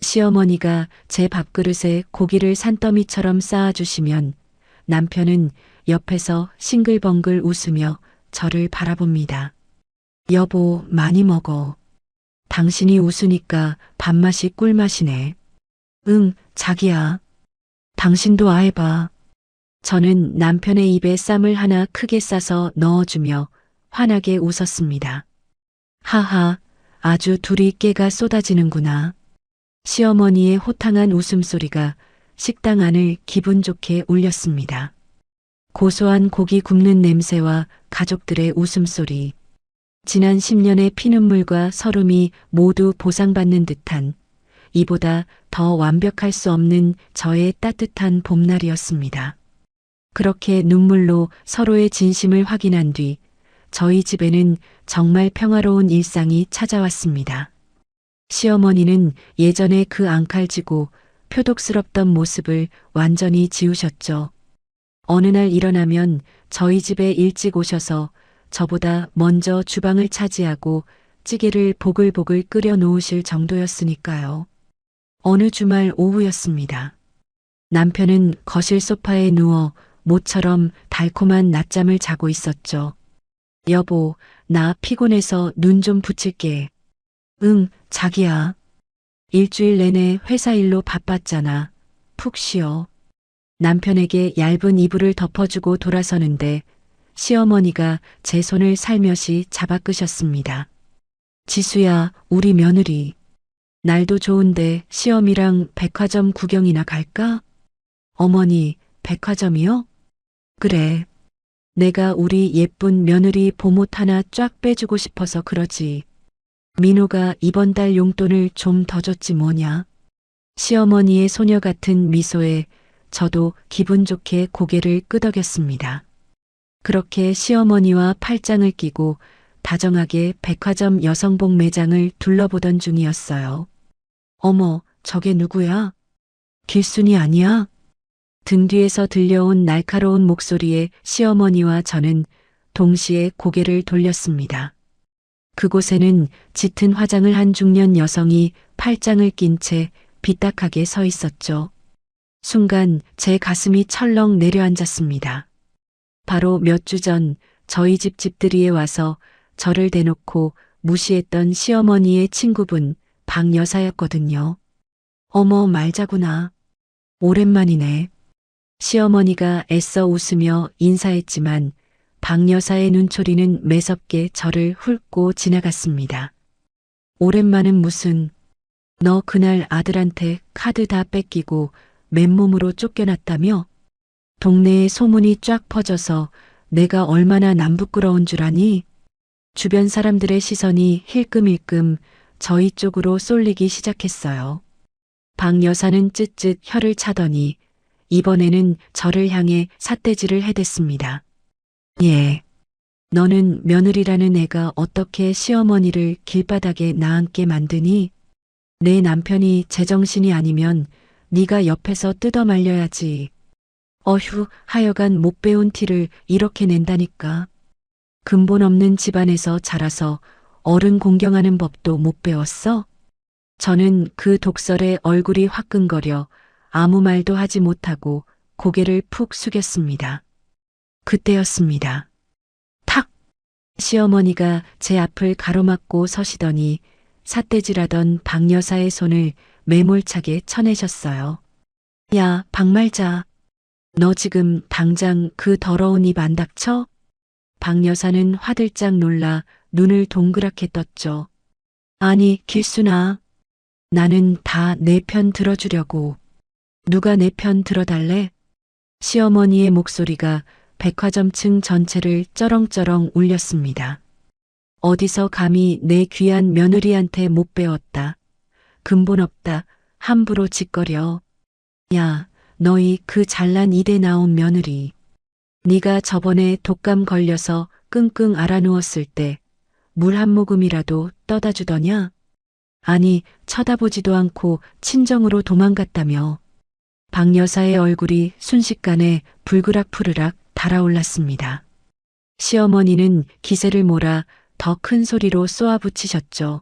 시어머니가 제 밥그릇에 고기를 산더미처럼 쌓아주시면 남편은 옆에서 싱글벙글 웃으며 저를 바라봅니다. 여보, 많이 먹어. 당신이 웃으니까 밥맛이 꿀맛이네. 응, 자기야. 당신도 아해봐. 저는 남편의 입에 쌈을 하나 크게 싸서 넣어주며 환하게 웃었습니다. 하하, 아주 둘이 깨가 쏟아지는구나. 시어머니의 호탕한 웃음소리가 식당 안을 기분 좋게 울렸습니다. 고소한 고기 굽는 냄새와 가족들의 웃음소리. 지난 10년의 피눈물과 서름이 모두 보상받는 듯한 이보다 더 완벽할 수 없는 저의 따뜻한 봄날이었습니다. 그렇게 눈물로 서로의 진심을 확인한 뒤 저희 집에는 정말 평화로운 일상이 찾아왔습니다. 시어머니는 예전에 그 앙칼지고 표독스럽던 모습을 완전히 지우셨죠. 어느 날 일어나면 저희 집에 일찍 오셔서 저보다 먼저 주방을 차지하고 찌개를 보글보글 끓여 놓으실 정도였으니까요. 어느 주말 오후였습니다. 남편은 거실 소파에 누워 모처럼 달콤한 낮잠을 자고 있었죠. 여보, 나 피곤해서 눈 좀 붙일게. 응, 자기야. 일주일 내내 회사 일로 바빴잖아. 푹 쉬어. 남편에게 얇은 이불을 덮어주고 돌아서는데 시어머니가 제 손을 살며시 잡아 끄셨습니다. 지수야, 우리 며느리. 날도 좋은데 시어미랑 백화점 구경이나 갈까? 어머니, 백화점이요? 그래. 내가 우리 예쁜 며느리 봄옷 하나 쫙 빼주고 싶어서 그러지. 민호가 이번 달 용돈을 좀 더 줬지 뭐냐. 시어머니의 소녀 같은 미소에 저도 기분 좋게 고개를 끄덕였습니다. 그렇게 시어머니와 팔짱을 끼고 다정하게 백화점 여성복 매장을 둘러보던 중이었어요. 어머, 저게 누구야? 길순이 아니야? 등 뒤에서 들려온 날카로운 목소리에 시어머니와 저는 동시에 고개를 돌렸습니다. 그곳에는 짙은 화장을 한 중년 여성이 팔짱을 낀 채 비딱하게 서 있었죠. 순간 제 가슴이 철렁 내려앉았습니다. 바로 몇 주 전 저희 집 집들이에 와서 저를 대놓고 무시했던 시어머니의 친구분 박 여사였거든요. 어머, 말자구나. 오랜만이네. 시어머니가 애써 웃으며 인사했지만 박 여사의 눈초리는 매섭게 저를 훑고 지나갔습니다. 오랜만은 무슨, 너 그날 아들한테 카드 다 뺏기고 맨몸으로 쫓겨났다며? 동네에 소문이 쫙 퍼져서 내가 얼마나 남부끄러운 줄 아니? 주변 사람들의 시선이 힐끔힐끔 저희 쪽으로 쏠리기 시작했어요. 박 여사는 쯧쯧 혀를 차더니 이번에는 저를 향해 삿대질을 해댔습니다. 예. 너는 며느리라는 애가 어떻게 시어머니를 길바닥에 나앉게 만드니? 내 남편이 제정신이 아니면 네가 옆에서 뜯어 말려야지. 어휴, 하여간 못 배운 티를 이렇게 낸다니까. 근본 없는 집안에서 자라서 어른 공경하는 법도 못 배웠어? 저는 그 독설에 얼굴이 화끈거려 아무 말도 하지 못하고 고개를 푹 숙였습니다. 그때였습니다. 탁! 시어머니가 제 앞을 가로막고 서시더니 삿대질하던 박 여사의 손을 매몰차게 쳐내셨어요. 야, 박말자. 너 지금 당장 그 더러운 입 안 닥쳐? 박 여사는 화들짝 놀라 눈을 동그랗게 떴죠. 아니, 길순아. 나는 다 내 편 들어주려고. 누가 내 편 들어달래? 시어머니의 목소리가 백화점 층 전체를 쩌렁쩌렁 울렸습니다. 어디서 감히 내 귀한 며느리한테 못 배웠다. 근본 없다. 함부로 짓거려. 야, 너희 그 잘난 이대 나온 며느리. 네가 저번에 독감 걸려서 끙끙 앓아 누웠을 때 물 한 모금이라도 떠다 주더냐? 아니, 쳐다보지도 않고 친정으로 도망갔다며. 박 여사의 얼굴이 순식간에 불그락푸르락 달아올랐습니다. 시어머니는 기세를 몰아 더 큰 소리로 쏘아붙이셨죠.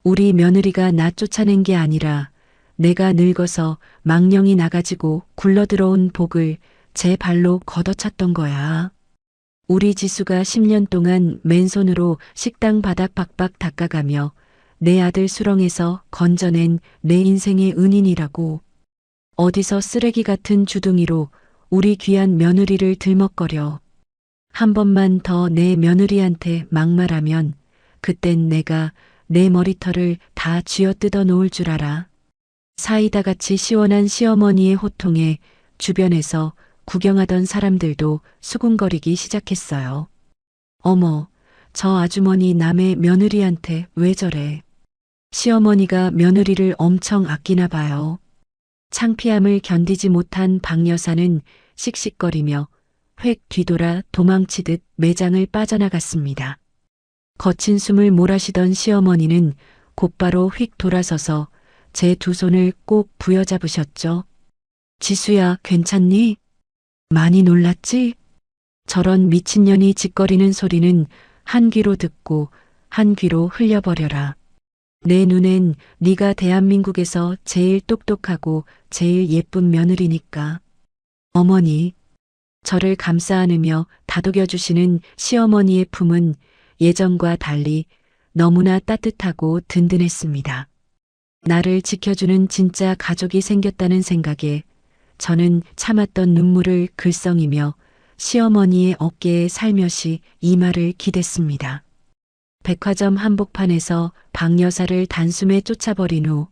우리 며느리가 나 쫓아낸 게 아니라 내가 늙어서 망령이 나가지고 굴러들어온 복을 제 발로 걷어찼던 거야. 우리 지수가 10년 동안 맨손으로 식당 바닥 박박 닦아가며 내 아들 수렁에서 건져낸 내 인생의 은인이라고. 어디서 쓰레기 같은 주둥이로 우리 귀한 며느리를 들먹거려. 한 번만 더 내 며느리한테 막말하면 그땐 내가 내 머리털을 다 쥐어뜯어 놓을 줄 알아. 사이다 같이 시원한 시어머니의 호통에 주변에서 구경하던 사람들도 수군거리기 시작했어요. 어머, 저 아주머니 남의 며느리한테 왜 저래? 시어머니가 며느리를 엄청 아끼나 봐요. 창피함을 견디지 못한 박 여사는 씩씩거리며 획 뒤돌아 도망치듯 매장을 빠져나갔습니다. 거친 숨을 몰아쉬던 시어머니는 곧바로 휙 돌아서서 제 두 손을 꼭 부여잡으셨죠. 지수야, 괜찮니? 많이 놀랐지? 저런 미친년이 짓거리는 소리는 한 귀로 듣고 한 귀로 흘려버려라. 내 눈엔 네가 대한민국에서 제일 똑똑하고 제일 예쁜 며느리니까. 어머니. 저를 감싸 안으며 다독여 주시는 시어머니의 품은 예전과 달리 너무나 따뜻하고 든든했습니다. 나를 지켜주는 진짜 가족이 생겼다는 생각에 저는 참았던 눈물을 글썽이며 시어머니의 어깨에 살며시 이마를 기댔습니다. 백화점 한복판에서 박 여사를 단숨에 쫓아버린 후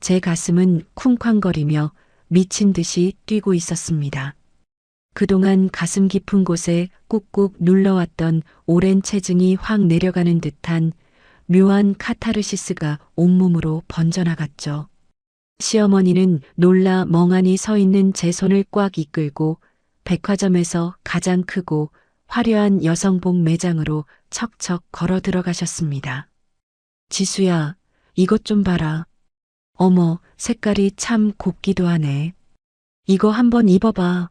제 가슴은 쿵쾅거리며 미친 듯이 뛰고 있었습니다. 그동안 가슴 깊은 곳에 꾹꾹 눌러왔던 오랜 체증이 확 내려가는 듯한 묘한 카타르시스가 온몸으로 번져나갔죠. 시어머니는 놀라 멍하니 서 있는 제 손을 꽉 이끌고 백화점에서 가장 크고 화려한 여성복 매장으로 척척 걸어 들어가셨습니다. 지수야, 이것 좀 봐라. 어머, 색깔이 참 곱기도 하네. 이거 한번 입어봐.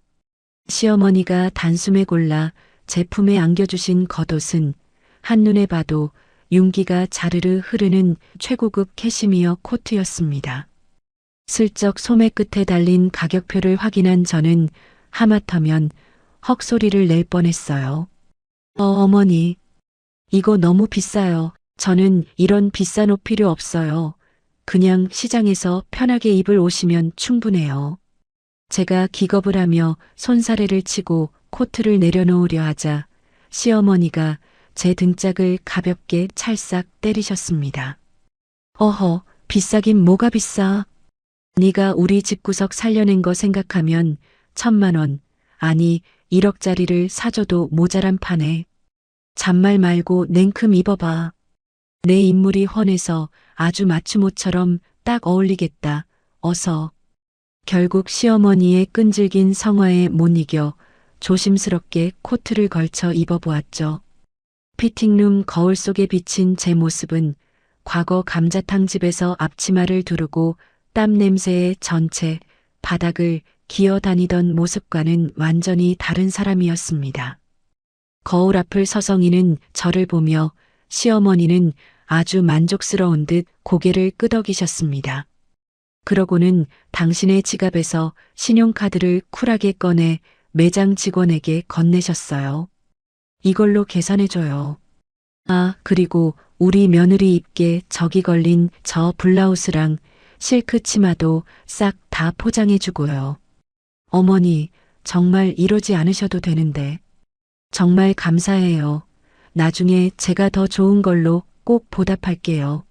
시어머니가 단숨에 골라 제품에 안겨주신 겉옷은 한눈에 봐도 윤기가 자르르 흐르는 최고급 캐시미어 코트였습니다. 슬쩍 소매 끝에 달린 가격표를 확인한 저는 하마터면 헉소리를 낼 뻔했어요. 어머니, 이거 너무 비싸요. 저는 이런 비싼 옷 필요 없어요. 그냥 시장에서 편하게 입을 옷이면 충분해요. 제가 기겁을 하며 손사래를 치고 코트를 내려놓으려 하자 시어머니가 제 등짝을 가볍게 찰싹 때리셨습니다. 어허, 비싸긴 뭐가 비싸. 네가 우리 집구석 살려낸 거 생각하면 1,000만 원, 아니 1억짜리를 사줘도 모자란 판에. 잔말 말고 냉큼 입어봐. 내 인물이 훤해서 아주 맞춤옷처럼 딱 어울리겠다. 어서. 결국 시어머니의 끈질긴 성화에 못 이겨 조심스럽게 코트를 걸쳐 입어보았죠. 피팅룸 거울 속에 비친 제 모습은 과거 감자탕집에서 앞치마를 두르고 땀 냄새에 전체 바닥을 기어다니던 모습과는 완전히 다른 사람이었습니다. 거울 앞을 서성이는 저를 보며 시어머니는 아주 만족스러운 듯 고개를 끄덕이셨습니다. 그러고는 당신의 지갑에서 신용카드를 쿨하게 꺼내 매장 직원에게 건네셨어요. 이걸로 계산해줘요. 아, 그리고 우리 며느리 입게 적이 걸린 저 블라우스랑 실크 치마도 싹 다 포장해주고요. 어머니, 정말 이러지 않으셔도 되는데. 정말 감사해요. 나중에 제가 더 좋은 걸로 꼭 보답할게요.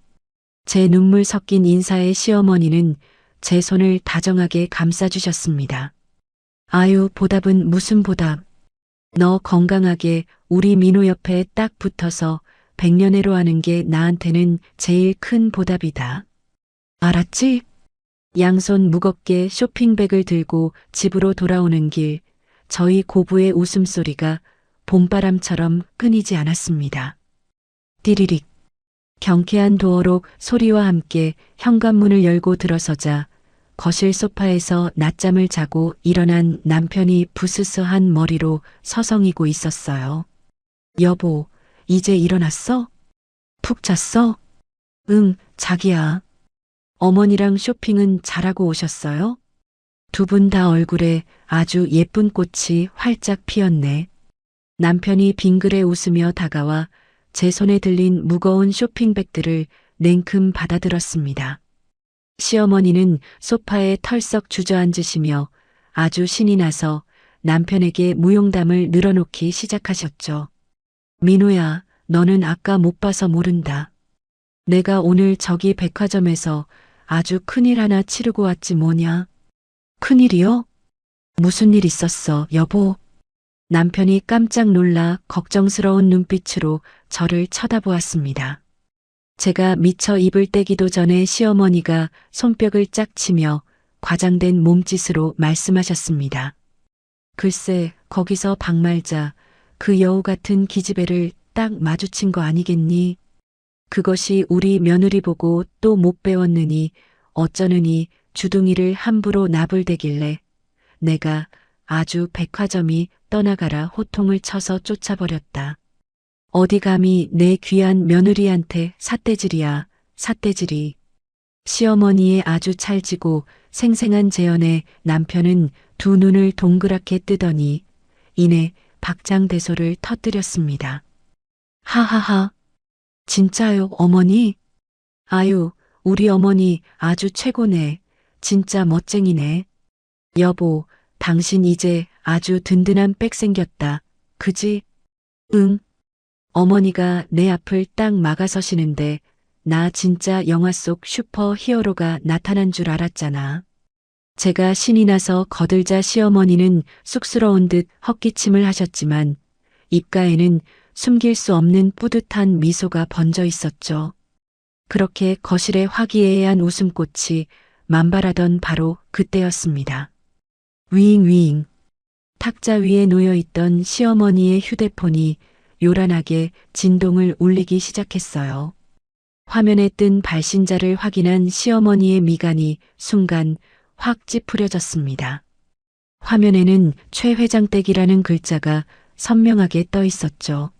제 눈물 섞인 인사에 시어머니는 제 손을 다정하게 감싸주셨습니다. 아유, 보답은 무슨 보답. 너 건강하게 우리 민호 옆에 딱 붙어서 백년해로 하는 게 나한테는 제일 큰 보답이다. 알았지? 양손 무겁게 쇼핑백을 들고 집으로 돌아오는 길, 저희 고부의 웃음소리가 봄바람처럼 끊이지 않았습니다. 띠리릭. 경쾌한 도어록 소리와 함께 현관문을 열고 들어서자 거실 소파에서 낮잠을 자고 일어난 남편이 부스스한 머리로 서성이고 있었어요. 여보, 이제 일어났어? 푹 잤어? 응, 자기야. 어머니랑 쇼핑은 잘하고 오셨어요? 두 분 다 얼굴에 아주 예쁜 꽃이 활짝 피었네. 남편이 빙그레 웃으며 다가와 제 손에 들린 무거운 쇼핑백들을 냉큼 받아들었습니다. 시어머니는 소파에 털썩 주저앉으시며 아주 신이 나서 남편에게 무용담을 늘어놓기 시작하셨죠. 민호야, 너는 아까 못 봐서 모른다. 내가 오늘 저기 백화점에서 아주 큰일 하나 치르고 왔지 뭐냐. 큰일이요? 무슨 일 있었어, 여보? 남편이 깜짝 놀라 걱정스러운 눈빛으로 저를 쳐다보았습니다. 제가 미처 입을 떼기도 전에 시어머니가 손뼉을 짝 치며 과장된 몸짓으로 말씀하셨습니다. 글쎄, 거기서 박말자, 그 여우 같은 기집애를 딱 마주친 거 아니겠니? 그것이 우리 며느리 보고 또 못 배웠느니 어쩌느니 주둥이를 함부로 나불대길래 내가 아주 백화점이 떠나가라 호통을 쳐서 쫓아버렸다. 어디 감히 내 귀한 며느리한테 삿대질이야, 삿대질이. 시어머니의 아주 찰지고 생생한 재연에 남편은 두 눈을 동그랗게 뜨더니 이내 박장대소를 터뜨렸습니다. 하하하. 진짜요, 어머니? 아유, 우리 어머니 아주 최고네. 진짜 멋쟁이네. 여보, 당신 이제 아주 든든한 백 생겼다. 그지? 응. 어머니가 내 앞을 딱 막아서시는데 나 진짜 영화 속 슈퍼 히어로가 나타난 줄 알았잖아. 제가 신이 나서 거들자 시어머니는 쑥스러운 듯 헛기침을 하셨지만 입가에는 숨길 수 없는 뿌듯한 미소가 번져 있었죠. 그렇게 거실에 화기애애한 웃음꽃이 만발하던 바로 그때였습니다. 위잉위잉. 탁자 위에 놓여있던 시어머니의 휴대폰이 요란하게 진동을 울리기 시작했어요. 화면에 뜬 발신자를 확인한 시어머니의 미간이 순간 확 찌푸려졌습니다. 화면에는 최 회장 댁이라는 글자가 선명하게 떠 있었죠.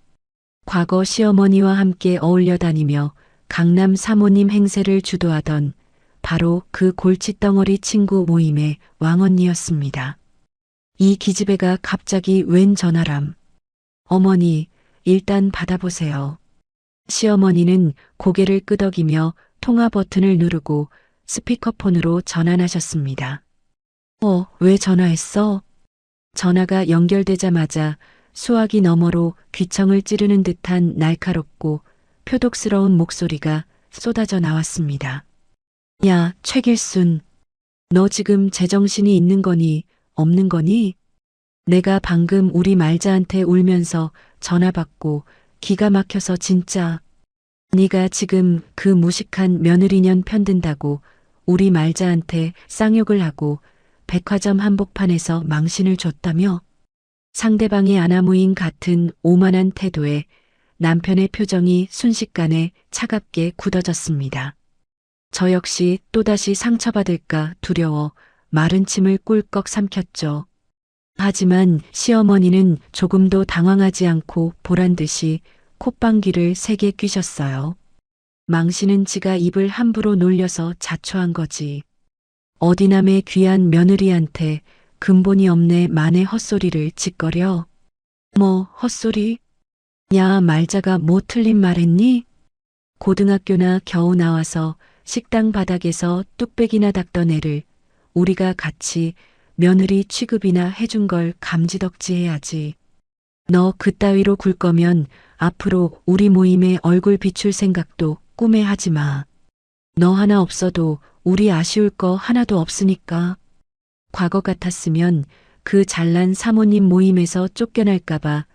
과거 시어머니와 함께 어울려 다니며 강남 사모님 행세를 주도하던 바로 그 골칫덩어리 친구 모임의 왕언니였습니다. 이 기집애가 갑자기 웬 전화람. 어머니, 일단 받아보세요. 시어머니는 고개를 끄덕이며 통화 버튼을 누르고 스피커폰으로 전환하셨습니다. 왜 전화했어? 전화가 연결되자마자 수화기 너머로 귀청을 찌르는 듯한 날카롭고 표독스러운 목소리가 쏟아져 나왔습니다. 야, 최길순. 너 지금 제정신이 있는 거니, 없는 거니? 내가 방금 우리 말자한테 울면서 전화 받고 기가 막혀서 진짜. 네가 지금 그 무식한 며느리년 편든다고 우리 말자한테 쌍욕을 하고 백화점 한복판에서 망신을 줬다며? 상대방의 아나무인 같은 오만한 태도에 남편의 표정이 순식간에 차갑게 굳어졌습니다. 저 역시 또다시 상처받을까 두려워 마른 침을 꿀꺽 삼켰죠. 하지만 시어머니는 조금도 당황하지 않고 보란듯이 콧방귀를 세게 뀌셨어요. 망신은 지가 입을 함부로 놀려서 자초한 거지. 어디 남의 귀한 며느리한테 근본이 없네 만의 헛소리를 짓거려. 뭐 헛소리? 야, 말자가 뭐 틀린 말했니? 고등학교나 겨우 나와서 식당 바닥에서 뚝배기나 닦던 애를 우리가 같이 며느리 취급이나 해준 걸 감지덕지해야지. 너 그따위로 굴 거면 앞으로 우리 모임에 얼굴 비출 생각도 꿈에 하지 마. 너 하나 없어도 우리 아쉬울 거 하나도 없으니까. 과거 같았으면 그 잘난 사모님 모임에서 쫓겨날까봐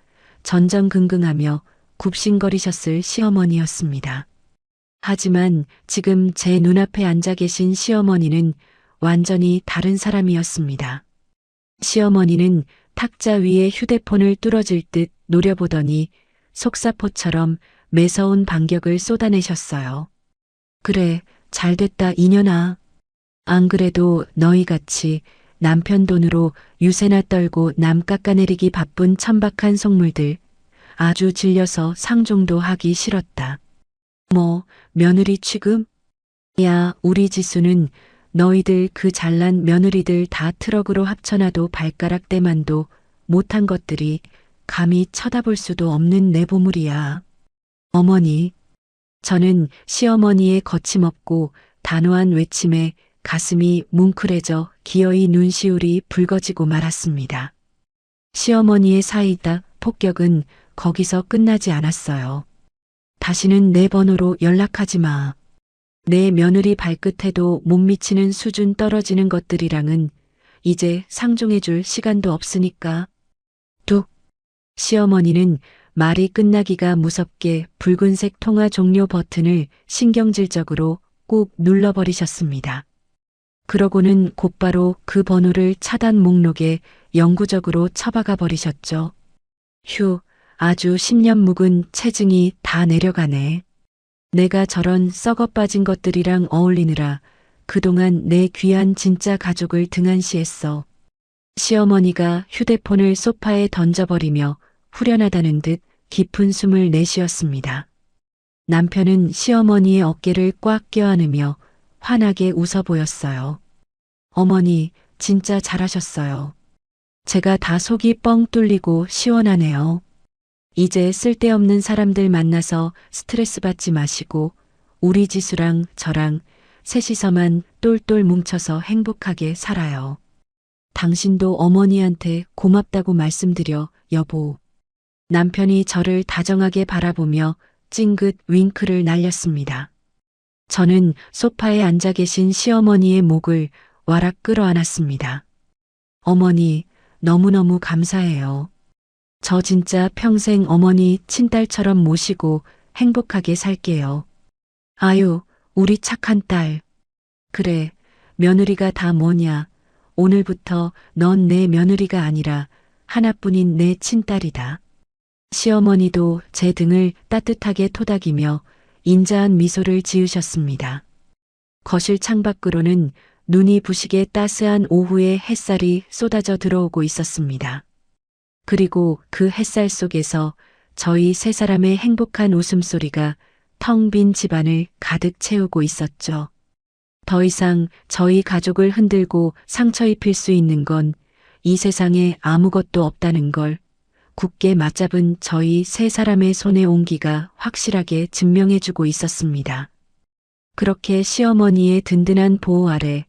전전긍긍하며 굽신거리셨을 시어머니였습니다. 하지만 지금 제 눈앞에 앉아 계신 시어머니는 완전히 다른 사람이었습니다. 시어머니는 탁자 위에 휴대폰을 뚫어질 듯 노려보더니 속사포처럼 매서운 반격을 쏟아내셨어요. 그래, 잘됐다 이년아. 안 그래도 너희같이 남편 돈으로 유세나 떨고 남 깎아내리기 바쁜 천박한 속물들 아주 질려서 상종도 하기 싫었다. 뭐 며느리 취급? 야, 우리 지수는 너희들 그 잘난 며느리들 다 트럭으로 합쳐놔도 발가락 대만도 못한 것들이 감히 쳐다볼 수도 없는 내 보물이야. 어머니. 저는 시어머니의 거침없고 단호한 외침에 가슴이 뭉클해져 기어이 눈시울이 붉어지고 말았습니다. 시어머니의 사이다 폭격은 거기서 끝나지 않았어요. 다시는 내 번호로 연락하지 마. 내 며느리 발끝에도 못 미치는 수준 떨어지는 것들이랑은 이제 상종해줄 시간도 없으니까. 뚝. 시어머니는 말이 끝나기가 무섭게 붉은색 통화 종료 버튼을 신경질적으로 꾹 눌러버리셨습니다. 그러고는 곧바로 그 번호를 차단 목록에 영구적으로 처박아 버리셨죠. 휴, 아주 10년 묵은 체증이 다 내려가네. 내가 저런 썩어 빠진 것들이랑 어울리느라 그동안 내 귀한 진짜 가족을 등한시했어. 시어머니가 휴대폰을 소파에 던져버리며 후련하다는 듯 깊은 숨을 내쉬었습니다. 남편은 시어머니의 어깨를 꽉 껴안으며 환하게 웃어 보였어요. 어머니, 진짜 잘하셨어요. 제가 다 속이 뻥 뚫리고 시원하네요. 이제 쓸데없는 사람들 만나서 스트레스 받지 마시고 우리 지수랑 저랑 셋이서만 똘똘 뭉쳐서 행복하게 살아요. 당신도 어머니한테 고맙다고 말씀드려, 여보. 남편이 저를 다정하게 바라보며 찡긋 윙크를 날렸습니다. 저는 소파에 앉아 계신 시어머니의 목을 와락 끌어안았습니다. 어머니, 너무너무 감사해요. 저 진짜 평생 어머니 친딸처럼 모시고 행복하게 살게요. 아유, 우리 착한 딸. 그래, 며느리가 다 뭐냐. 오늘부터 넌 내 며느리가 아니라 하나뿐인 내 친딸이다. 시어머니도 제 등을 따뜻하게 토닥이며 인자한 미소를 지으셨습니다. 거실 창밖으로는 눈이 부시게 따스한 오후의 햇살이 쏟아져 들어오고 있었습니다. 그리고 그 햇살 속에서 저희 세 사람의 행복한 웃음소리가 텅 빈 집안을 가득 채우고 있었죠. 더 이상 저희 가족을 흔들고 상처 입힐 수 있는 건 이 세상에 아무것도 없다는 걸 굳게 맞잡은 저희 세 사람의 손의 온기가 확실하게 증명해주고 있었습니다. 그렇게 시어머니의 든든한 보호 아래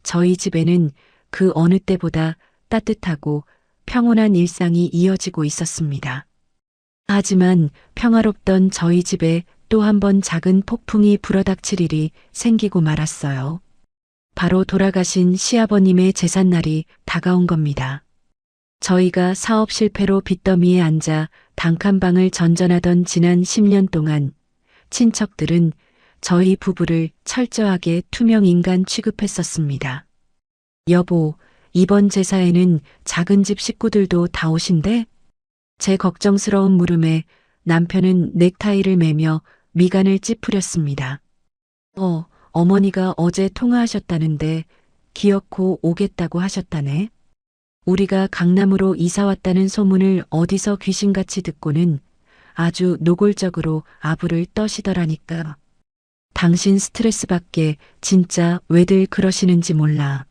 저희 집에는 그 어느 때보다 따뜻하고 평온한 일상이 이어지고 있었습니다. 하지만 평화롭던 저희 집에 또 한 번 작은 폭풍이 불어닥칠 일이 생기고 말았어요. 바로 돌아가신 시아버님의 제삿날이 다가온 겁니다. 저희가 사업 실패로 빚더미에 앉아 단칸방을 전전하던 지난 10년 동안 친척들은 저희 부부를 철저하게 투명 인간 취급했었습니다. 여보, 이번 제사에는 작은 집 식구들도 다 오신대? 제 걱정스러운 물음에 남편은 넥타이를 매며 미간을 찌푸렸습니다. 어머니가 어제 통화하셨다는데 기어코 오겠다고 하셨다네. 우리가 강남으로 이사 왔다는 소문을 어디서 귀신같이 듣고는 아주 노골적으로 아부를 떠시더라니까. 당신 스트레스 받게 진짜 왜들 그러시는지 몰라.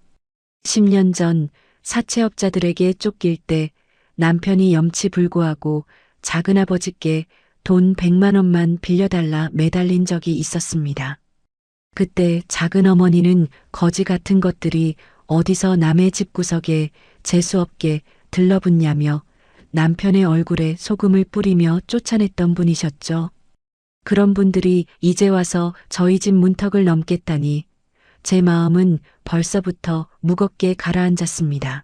10년 전 사채업자들에게 쫓길 때 남편이 염치불고하고 작은아버지께 돈 100만 원만 빌려달라 매달린 적이 있었습니다. 그때 작은 어머니는 거지 같은 것들이 어디서 남의 집구석에 재수없게 들러붙냐며 남편의 얼굴에 소금을 뿌리며 쫓아냈던 분이셨죠. 그런 분들이 이제 와서 저희 집 문턱을 넘겠다니 제 마음은 벌써부터 무겁게 가라앉았습니다.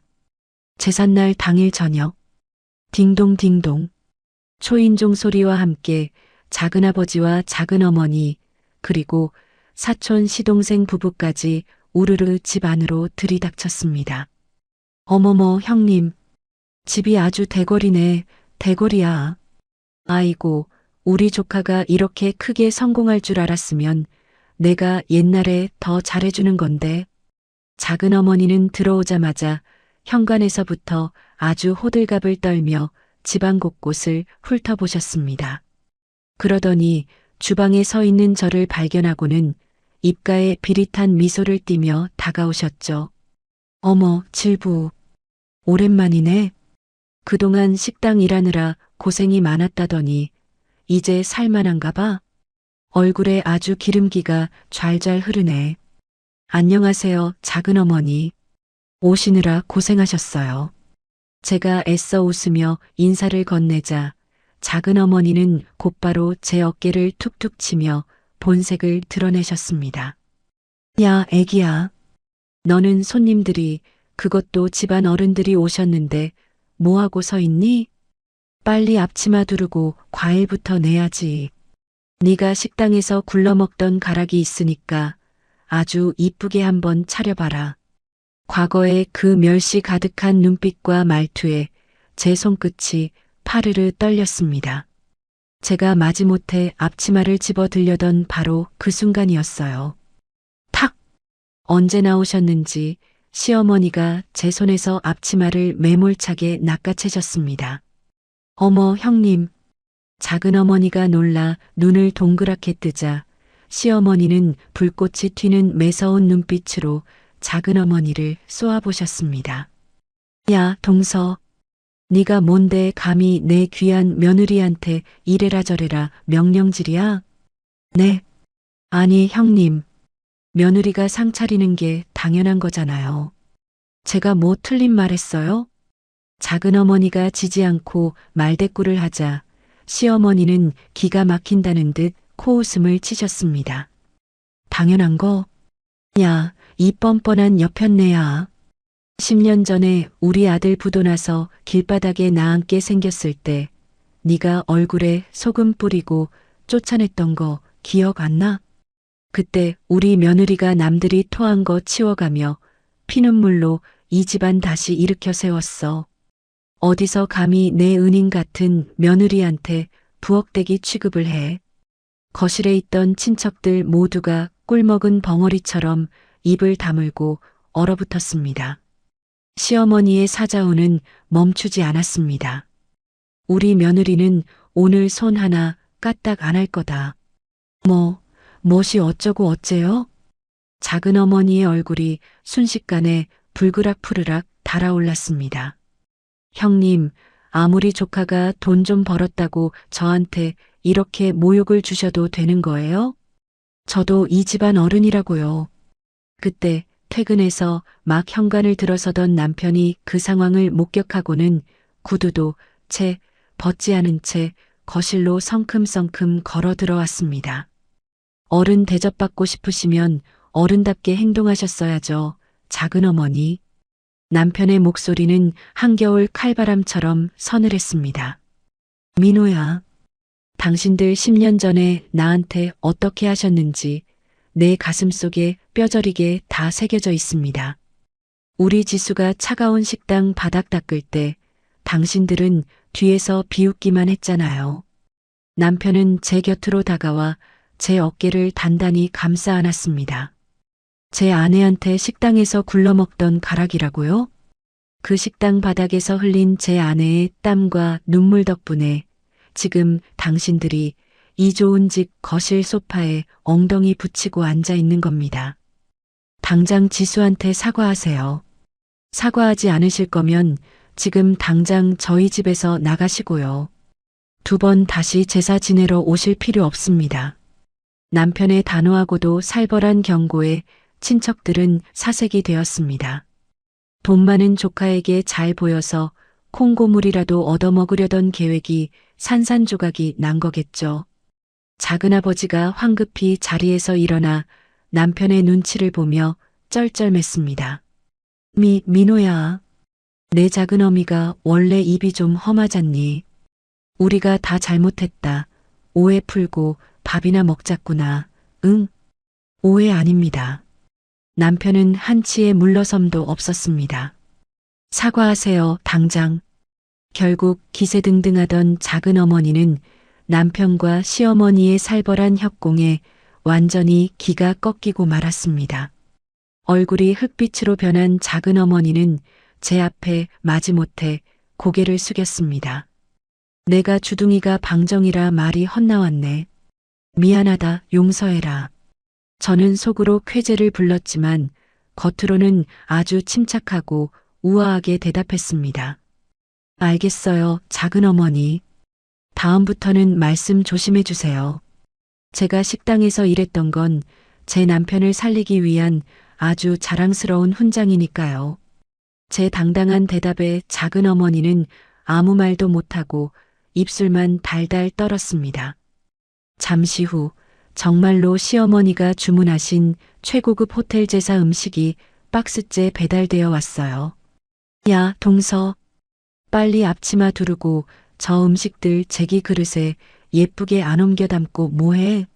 제삿날 당일 저녁, 딩동딩동, 초인종 소리와 함께 작은아버지와 작은어머니 그리고 사촌 시동생 부부까지 우르르 집 안으로 들이닥쳤습니다. 어머머 형님, 집이 아주 대궐이네, 대궐이야. 아이고, 우리 조카가 이렇게 크게 성공할 줄 알았으면 내가 옛날에 더 잘해주는 건데. 작은 어머니는 들어오자마자 현관에서부터 아주 호들갑을 떨며 집안 곳곳을 훑어보셨습니다. 그러더니 주방에 서 있는 저를 발견하고는 입가에 비릿한 미소를 띠며 다가오셨죠. 어머, 질부. 오랜만이네. 그동안 식당 일하느라 고생이 많았다더니 이제 살만한가 봐. 얼굴에 아주 기름기가 좔좔 흐르네. 안녕하세요, 작은 어머니. 오시느라 고생하셨어요. 제가 애써 웃으며 인사를 건네자 작은 어머니는 곧바로 제 어깨를 툭툭 치며 본색을 드러내셨습니다. 야, 애기야. 너는 손님들이, 그것도 집안 어른들이 오셨는데 뭐하고 서 있니? 빨리 앞치마 두르고 과일부터 내야지. 네가 식당에서 굴러먹던 가락이 있으니까 아주 이쁘게 한번 차려봐라. 과거의 그 멸시 가득한 눈빛과 말투에 제 손끝이 파르르 떨렸습니다. 제가 마지못해 앞치마를 집어 들려던 바로 그 순간이었어요. 탁! 언제 나오셨는지 시어머니가 제 손에서 앞치마를 매몰차게 낚아채셨습니다. 어머 형님. 작은 어머니가 놀라 눈을 동그랗게 뜨자 시어머니는 불꽃이 튀는 매서운 눈빛으로 작은 어머니를 쏘아보셨습니다. 야, 동서. 네가 뭔데 감히 내 귀한 며느리한테 이래라 저래라 명령질이야? 네. 아니 형님. 며느리가 상 차리는 게 당연한 거잖아요. 제가 뭐 틀린 말 했어요? 작은 어머니가 지지 않고 말대꾸를 하자 시어머니는 기가 막힌다는 듯 코웃음을 치셨습니다. 당연한 거? 야, 이 뻔뻔한 여편네야. 10년 전에 우리 아들 부도 나서 길바닥에 나앉게 생겼을 때 네가 얼굴에 소금 뿌리고 쫓아냈던 거 기억 안 나? 그때 우리 며느리가 남들이 토한 거 치워가며 피눈물로 이 집안 다시 일으켜 세웠어. 어디서 감히 내 은인 같은 며느리한테 부엌대기 취급을 해. 거실에 있던 친척들 모두가 꿀먹은 벙어리처럼 입을 다물고 얼어붙었습니다. 시어머니의 사자우는 멈추지 않았습니다. 우리 며느리는 오늘 손 하나 까딱 안 할 거다. 멋이 어쩌고 어째요? 작은 어머니의 얼굴이 순식간에 불그락 달아올랐습니다. 형님, 아무리 조카가 돈 좀 벌었다고 저한테 이렇게 모욕을 주셔도 되는 거예요? 저도 이 집안 어른이라고요. 그때 퇴근해서 막 현관을 들어서던 남편이 그 상황을 목격하고는 구두도 채 벗지 않은 채 거실로 성큼성큼 걸어 들어왔습니다. 어른 대접받고 싶으시면 어른답게 행동하셨어야죠, 작은 어머니. 남편의 목소리는 한겨울 칼바람처럼 서늘했습니다. 민호야, 당신들 10년 전에 나한테 어떻게 하셨는지 내 가슴속에 뼈저리게 다 새겨져 있습니다. 우리 지수가 차가운 식당 바닥 닦을 때 당신들은 뒤에서 비웃기만 했잖아요. 남편은 제 곁으로 다가와 제 어깨를 단단히 감싸 안았습니다. 제 아내한테 식당에서 굴러먹던 가락이라고요? 그 식당 바닥에서 흘린 제 아내의 땀과 눈물 덕분에 지금 당신들이 이 좋은 집 거실 소파에 엉덩이 붙이고 앉아 있는 겁니다. 당장 지수한테 사과하세요. 사과하지 않으실 거면 지금 당장 저희 집에서 나가시고요. 두 번 다시 제사 지내러 오실 필요 없습니다. 남편의 단호하고도 살벌한 경고에 친척들은 사색이 되었습니다. 돈 많은 조카에게 잘 보여서 콩고물이라도 얻어먹으려던 계획이 산산조각이 난 거겠죠. 작은아버지가 황급히 자리에서 일어나 남편의 눈치를 보며 쩔쩔맸습니다. 민호야. 내 작은어미가 원래 입이 좀 험하잖니. 우리가 다 잘못했다. 오해 풀고 밥이나 먹자꾸나. 응? 오해 아닙니다. 남편은 한치의 물러섬도 없었습니다. 사과하세요, 당장. 결국 기세등등하던 작은 어머니는 남편과 시어머니의 살벌한 협공에 완전히 기가 꺾이고 말았습니다. 얼굴이 흙빛으로 변한 작은 어머니는 제 앞에 마지못해 고개를 숙였습니다. 내가 주둥이가 방정이라 말이 헛나왔네. 미안하다, 용서해라. 저는 속으로 쾌재를 불렀지만 겉으로는 아주 침착하고 우아하게 대답했습니다. 알겠어요, 작은 어머니. 다음부터는 말씀 조심해 주세요. 제가 식당에서 일했던 건 제 남편을 살리기 위한 아주 자랑스러운 훈장이니까요. 제 당당한 대답에 작은 어머니는 아무 말도 못하고 입술만 달달 떨었습니다. 잠시 후 정말로 시어머니가 주문하신 최고급 호텔 제사 음식이 박스째 배달되어 왔어요. 야, 동서. 빨리 앞치마 두르고 저 음식들 제기 그릇에 예쁘게 안 옮겨 담고 뭐해?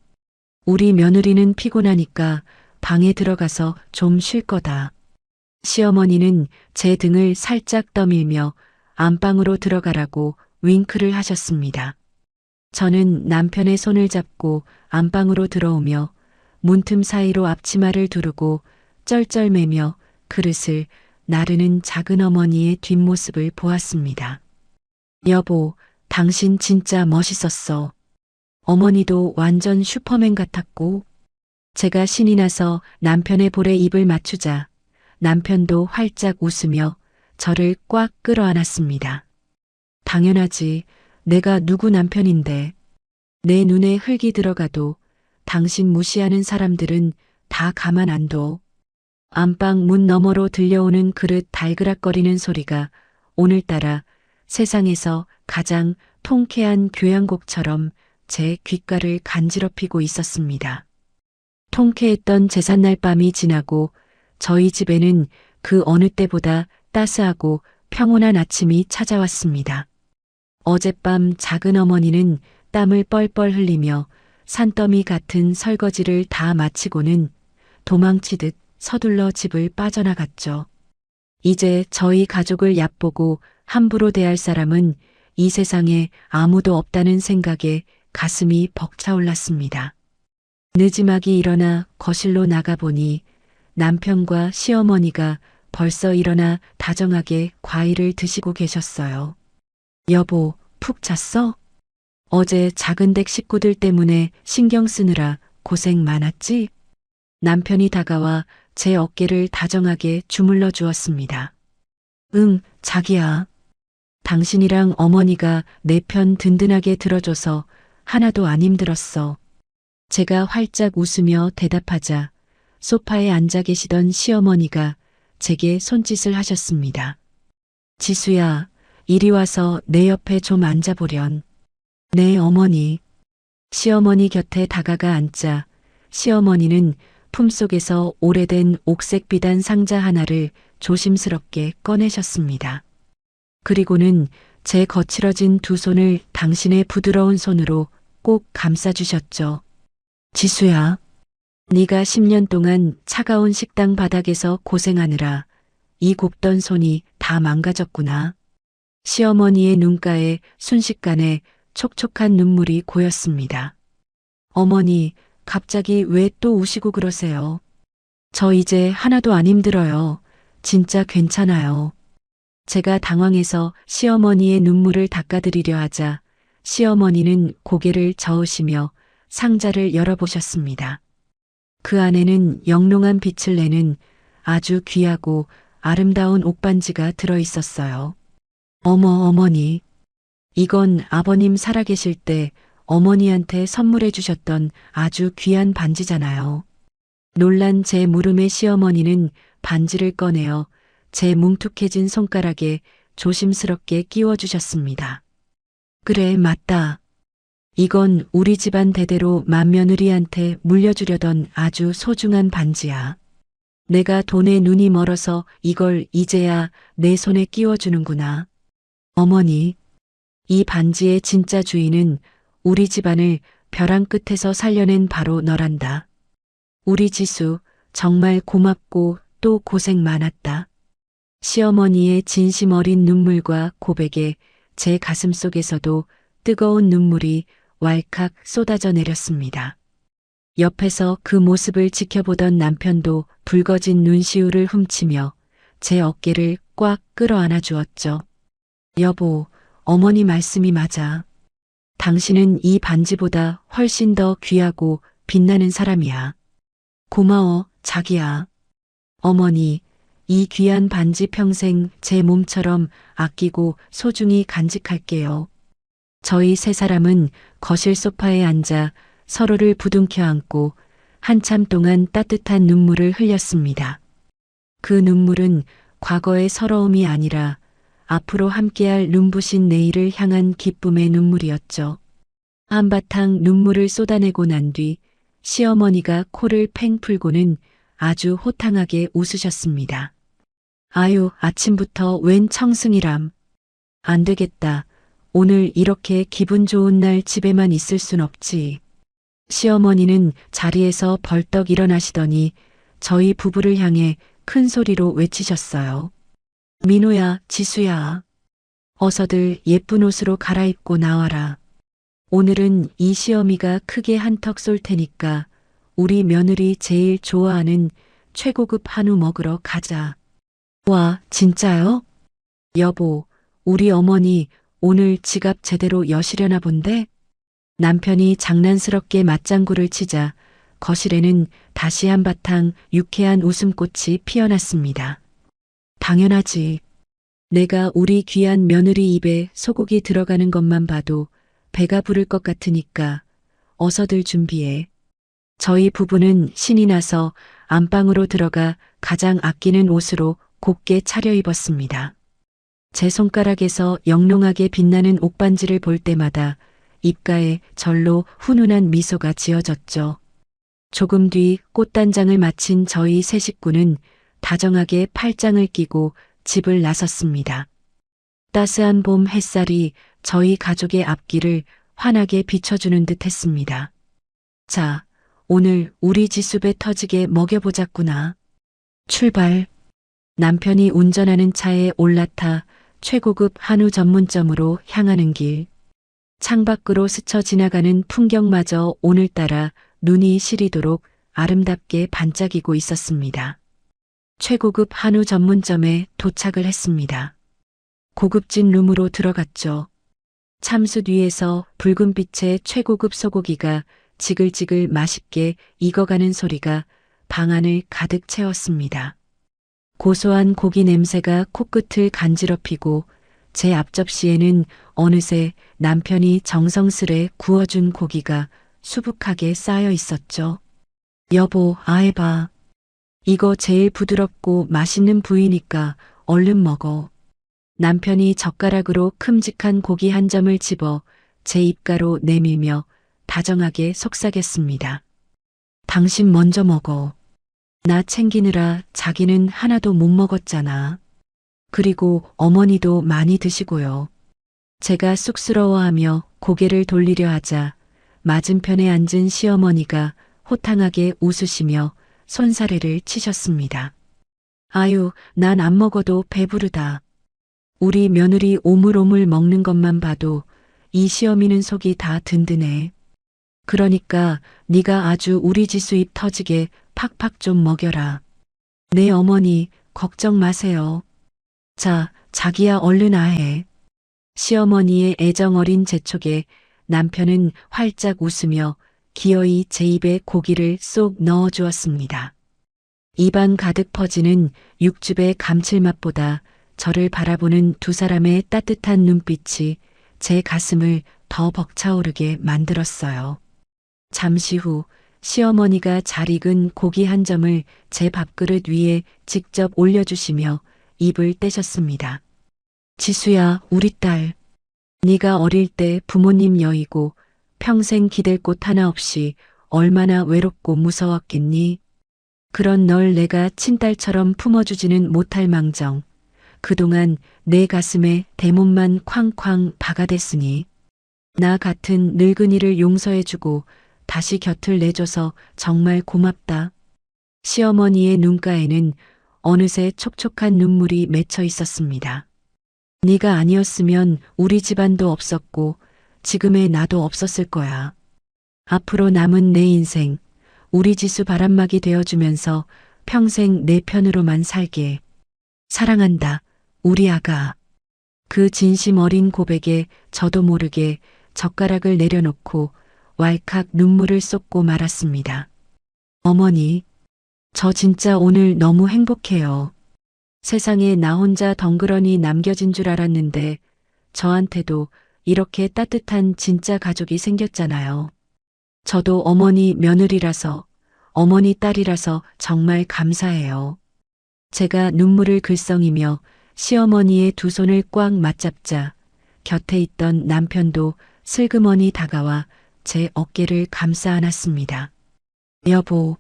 우리 며느리는 피곤하니까 방에 들어가서 좀 쉴 거다. 시어머니는 제 등을 살짝 떠밀며 안방으로 들어가라고 윙크를 하셨습니다. 저는 남편의 손을 잡고 안방으로 들어오며 문틈 사이로 앞치마를 두르고 쩔쩔매며 그릇을 나르는 작은 어머니의 뒷모습을 보았습니다. 여보, 당신 진짜 멋있었어. 어머니도 완전 슈퍼맨 같았고, 제가 신이 나서 남편의 볼에 입을 맞추자 남편도 활짝 웃으며 저를 꽉 끌어안았습니다. 당연하지. 내가 누구 남편인데. 내 눈에 흙이 들어가도 당신 무시하는 사람들은 다 가만 안 둬. 안방 문 너머로 들려오는 그릇 달그락거리는 소리가 오늘따라 세상에서 가장 통쾌한 교향곡처럼 제 귓가를 간지럽히고 있었습니다. 통쾌했던 제삿날 밤이 지나고 저희 집에는 그 어느 때보다 따스하고 평온한 아침이 찾아왔습니다. 어젯밤 작은 어머니는 땀을 뻘뻘 흘리며 산더미 같은 설거지를 다 마치고는 도망치듯 서둘러 집을 빠져나갔죠. 이제 저희 가족을 얕보고 함부로 대할 사람은 이 세상에 아무도 없다는 생각에 가슴이 벅차올랐습니다. 늦지막이 일어나 거실로 나가보니 남편과 시어머니가 벌써 일어나 다정하게 과일을 드시고 계셨어요. 여보, 푹 잤어? 어제 작은 댁 식구들 때문에 신경 쓰느라 고생 많았지? 남편이 다가와 제 어깨를 다정하게 주물러 주었습니다. 응, 자기야. 당신이랑 어머니가 내 편 든든하게 들어줘서 하나도 안 힘들었어. 제가 활짝 웃으며 대답하자 소파에 앉아 계시던 시어머니가 제게 손짓을 하셨습니다. 지수야, 이리 와서 내 옆에 좀 앉아보련. 네, 어머니. 시어머니 곁에 다가가 앉자 시어머니는 품속에서 오래된 옥색 비단 상자 하나를 조심스럽게 꺼내셨습니다. 그리고는 제 거칠어진 두 손을 당신의 부드러운 손으로 꼭 감싸주셨죠. 지수야, 네가 10년 동안 차가운 식당 바닥에서 고생하느라 이 곱던 손이 다 망가졌구나. 시어머니의 눈가에 순식간에 촉촉한 눈물이 고였습니다. 어머니, 갑자기 왜 또 우시고 그러세요? 저 이제 하나도 안 힘들어요. 진짜 괜찮아요. 제가 당황해서 시어머니의 눈물을 닦아드리려 하자 시어머니는 고개를 저으시며 상자를 열어보셨습니다. 그 안에는 영롱한 빛을 내는 아주 귀하고 아름다운 옥반지가 들어있었어요. 어머, 어머니. 이건 아버님 살아계실 때 어머니한테 선물해 주셨던 아주 귀한 반지잖아요. 놀란 제 물음에 시어머니는 반지를 꺼내어 제 뭉툭해진 손가락에 조심스럽게 끼워 주셨습니다. 그래, 맞다. 이건 우리 집안 대대로 맏며느리한테 물려주려던 아주 소중한 반지야. 내가 돈에 눈이 멀어서 이걸 이제야 내 손에 끼워주는구나. 어머니, 이 반지의 진짜 주인은 우리 집안을 벼랑 끝에서 살려낸 바로 너란다. 우리 지수, 정말 고맙고 또 고생 많았다. 시어머니의 진심 어린 눈물과 고백에 제 가슴 속에서도 뜨거운 눈물이 왈칵 쏟아져 내렸습니다. 옆에서 그 모습을 지켜보던 남편도 붉어진 눈시울을 훔치며 제 어깨를 꽉 끌어안아 주었죠. 여보, 어머니 말씀이 맞아. 당신은 이 반지보다 훨씬 더 귀하고 빛나는 사람이야. 고마워, 자기야. 어머니, 이 귀한 반지 평생 제 몸처럼 아끼고 소중히 간직할게요. 저희 세 사람은 거실 소파에 앉아 서로를 부둥켜 안고 한참 동안 따뜻한 눈물을 흘렸습니다. 그 눈물은 과거의 서러움이 아니라 앞으로 함께할 눈부신 내일을 향한 기쁨의 눈물이었죠. 한바탕 눈물을 쏟아내고 난 뒤 시어머니가 코를 팽 풀고는 아주 호탕하게 웃으셨습니다. 아유, 아침부터 웬 청승이람. 안 되겠다. 오늘 이렇게 기분 좋은 날 집에만 있을 순 없지. 시어머니는 자리에서 벌떡 일어나시더니 저희 부부를 향해 큰 소리로 외치셨어요. 민호야, 지수야. 어서들 예쁜 옷으로 갈아입고 나와라. 오늘은 이 시어미가 크게 한턱 쏠 테니까 우리 며느리 제일 좋아하는 최고급 한우 먹으러 가자. 와, 진짜요? 여보, 우리 어머니 오늘 지갑 제대로 여시려나 본데? 남편이 장난스럽게 맞장구를 치자 거실에는 다시 한바탕 유쾌한 웃음꽃이 피어났습니다. 당연하지. 내가 우리 귀한 며느리 입에 소고기 들어가는 것만 봐도 배가 부를 것 같으니까 어서들 준비해. 저희 부부는 신이 나서 안방으로 들어가 가장 아끼는 옷으로 곱게 차려입었습니다. 제 손가락에서 영롱하게 빛나는 옥반지를 볼 때마다 입가에 절로 훈훈한 미소가 지어졌죠. 조금 뒤 꽃단장을 마친 저희 세 식구는 다정하게 팔짱을 끼고 집을 나섰습니다. 따스한 봄 햇살이 저희 가족의 앞길을 환하게 비춰주는 듯 했습니다. 자, 오늘 우리 지수배 터지게 먹여보자꾸나. 출발. 남편이 운전하는 차에 올라타 최고급 한우 전문점으로 향하는 길. 창밖으로 스쳐 지나가는 풍경마저 오늘따라 눈이 시리도록 아름답게 반짝이고 있었습니다. 최고급 한우 전문점에 도착을 했습니다. 고급진 룸으로 들어갔죠. 참숯 위에서 붉은 빛의 최고급 소고기가 지글지글 맛있게 익어가는 소리가 방 안을 가득 채웠습니다. 고소한 고기 냄새가 코끝을 간지럽히고 제 앞접시에는 어느새 남편이 정성스레 구워준 고기가 수북하게 쌓여 있었죠. 여보, 아해봐. 이거 제일 부드럽고 맛있는 부위니까 얼른 먹어. 남편이 젓가락으로 큼직한 고기 한 점을 집어 제 입가로 내밀며 다정하게 속삭였습니다. 당신 먼저 먹어. 나 챙기느라 자기는 하나도 못 먹었잖아. 그리고 어머니도 많이 드시고요. 제가 쑥스러워하며 고개를 돌리려 하자 맞은편에 앉은 시어머니가 호탕하게 웃으시며 손사래를 치셨습니다. 아유, 난 안 먹어도 배부르다. 우리 며느리 오물오물 먹는 것만 봐도 이 시어미는 속이 다 든든해. 그러니까 네가 아주 우리 지수 입 터지게 팍팍 좀 먹여라. 네 어머니, 걱정 마세요. 자, 자기야 얼른 아해. 시어머니의 애정어린 재촉에 남편은 활짝 웃으며 기어이 제 입에 고기를 쏙 넣어주었습니다. 입안 가득 퍼지는 육즙의 감칠맛보다 저를 바라보는 두 사람의 따뜻한 눈빛이 제 가슴을 더 벅차오르게 만들었어요. 잠시 후 시어머니가 잘 익은 고기 한 점을 제 밥그릇 위에 직접 올려주시며 입을 떼셨습니다. 지수야, 우리 딸. 네가 어릴 때 부모님 여의고 평생 기댈 곳 하나 없이 얼마나 외롭고 무서웠겠니? 그런 널 내가 친딸처럼 품어주지는 못할 망정 그동안 내 가슴에 대못만 쾅쾅 박아댔으니 나 같은 늙은이를 용서해주고 다시 곁을 내줘서 정말 고맙다. 시어머니의 눈가에는 어느새 촉촉한 눈물이 맺혀 있었습니다. 네가 아니었으면 우리 집안도 없었고 지금의 나도 없었을 거야. 앞으로 남은 내 인생 우리 지수 바람막이 되어주면서 평생 내 편으로만 살게. 사랑한다, 우리 아가. 그 진심 어린 고백에 저도 모르게 젓가락을 내려놓고 왈칵 눈물을 쏟고 말았습니다. 어머니, 저 진짜 오늘 너무 행복해요. 세상에 나 혼자 덩그러니 남겨진 줄 알았는데 저한테도 이렇게 따뜻한 진짜 가족이 생겼잖아요. 저도 어머니 며느리라서, 어머니 딸이라서 정말 감사해요. 제가 눈물을 글썽이며 시어머니의 두 손을 꽉 맞잡자 곁에 있던 남편도 슬그머니 다가와 제 어깨를 감싸 안았습니다. 여보,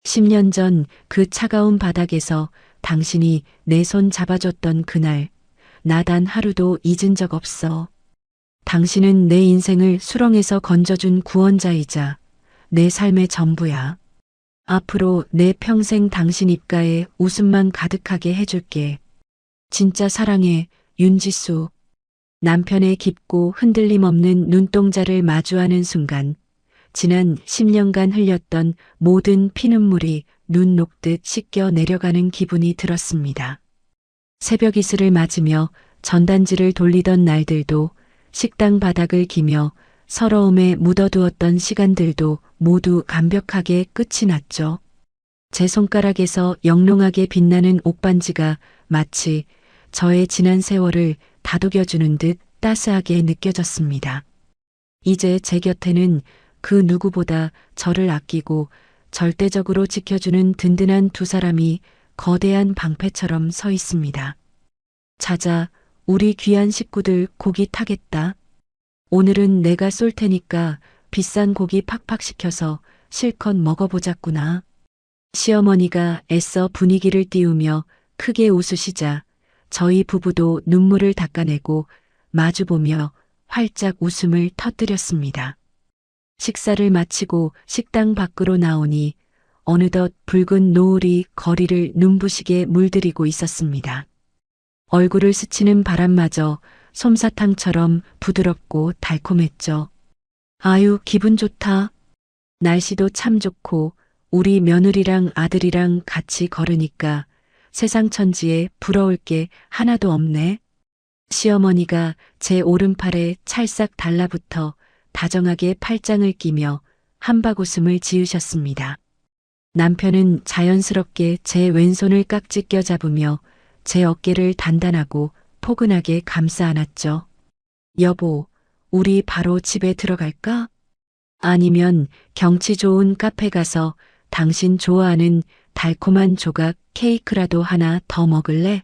10년 전 그 차가운 바닥에서 당신이 내 손 잡아줬던 그날, 나 단 하루도 잊은 적 없어. 당신은 내 인생을 수렁에서 건져준 구원자이자 내 삶의 전부야. 앞으로 내 평생 당신 입가에 웃음만 가득하게 해줄게. 진짜 사랑해, 윤지수. 남편의 깊고 흔들림 없는 눈동자를 마주하는 순간 지난 10년간 흘렸던 모든 피눈물이 눈 녹듯 씻겨 내려가는 기분이 들었습니다. 새벽 이슬을 맞으며 전단지를 돌리던 날들도 식당 바닥을 기며 서러움에 묻어두었던 시간들도 모두 완벽하게 끝이 났죠. 제 손가락에서 영롱하게 빛나는 옷반지가 마치 저의 지난 세월을 다독여주는 듯 따스하게 느껴졌습니다. 이제 제 곁에는 그 누구보다 저를 아끼고 절대적으로 지켜주는 든든한 두 사람이 거대한 방패처럼 서 있습니다. 자자, 우리 귀한 식구들 고기 타겠다. 오늘은 내가 쏠 테니까 비싼 고기 팍팍 시켜서 실컷 먹어보자꾸나. 시어머니가 애써 분위기를 띄우며 크게 웃으시자 저희 부부도 눈물을 닦아내고 마주보며 활짝 웃음을 터뜨렸습니다. 식사를 마치고 식당 밖으로 나오니 어느덧 붉은 노을이 거리를 눈부시게 물들이고 있었습니다. 얼굴을 스치는 바람마저 솜사탕처럼 부드럽고 달콤했죠. 아유, 기분 좋다. 날씨도 참 좋고 우리 며느리랑 아들이랑 같이 걸으니까 세상 천지에 부러울 게 하나도 없네. 시어머니가 제 오른팔에 찰싹 달라붙어 다정하게 팔짱을 끼며 한박웃음을 지으셨습니다. 남편은 자연스럽게 제 왼손을 깍지 껴잡으며 제 어깨를 단단하고 포근하게 감싸 안았죠. 여보, 우리 바로 집에 들어갈까? 아니면 경치 좋은 카페 가서 당신 좋아하는 달콤한 조각 케이크라도 하나 더 먹을래?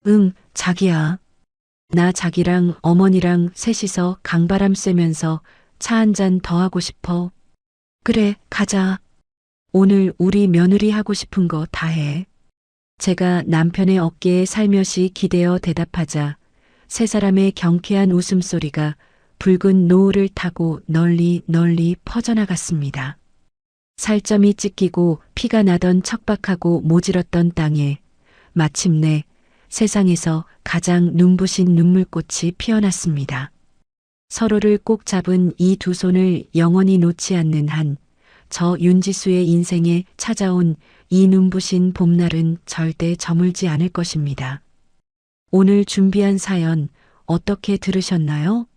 응, 자기야. 나 자기랑 어머니랑 셋이서 강바람 쐬면서 차 한 잔 더 하고 싶어. 그래, 가자. 오늘 우리 며느리 하고 싶은 거 다 해. 제가 남편의 어깨에 살며시 기대어 대답하자 세 사람의 경쾌한 웃음소리가 붉은 노을을 타고 널리 널리 퍼져나갔습니다. 살점이 찢기고 피가 나던 척박하고 모질었던 땅에 마침내 세상에서 가장 눈부신 눈물꽃이 피어났습니다. 서로를 꼭 잡은 이 두 손을 영원히 놓지 않는 한 저 윤지수의 인생에 찾아온 이 눈부신 봄날은 절대 저물지 않을 것입니다. 오늘 준비한 사연 어떻게 들으셨나요?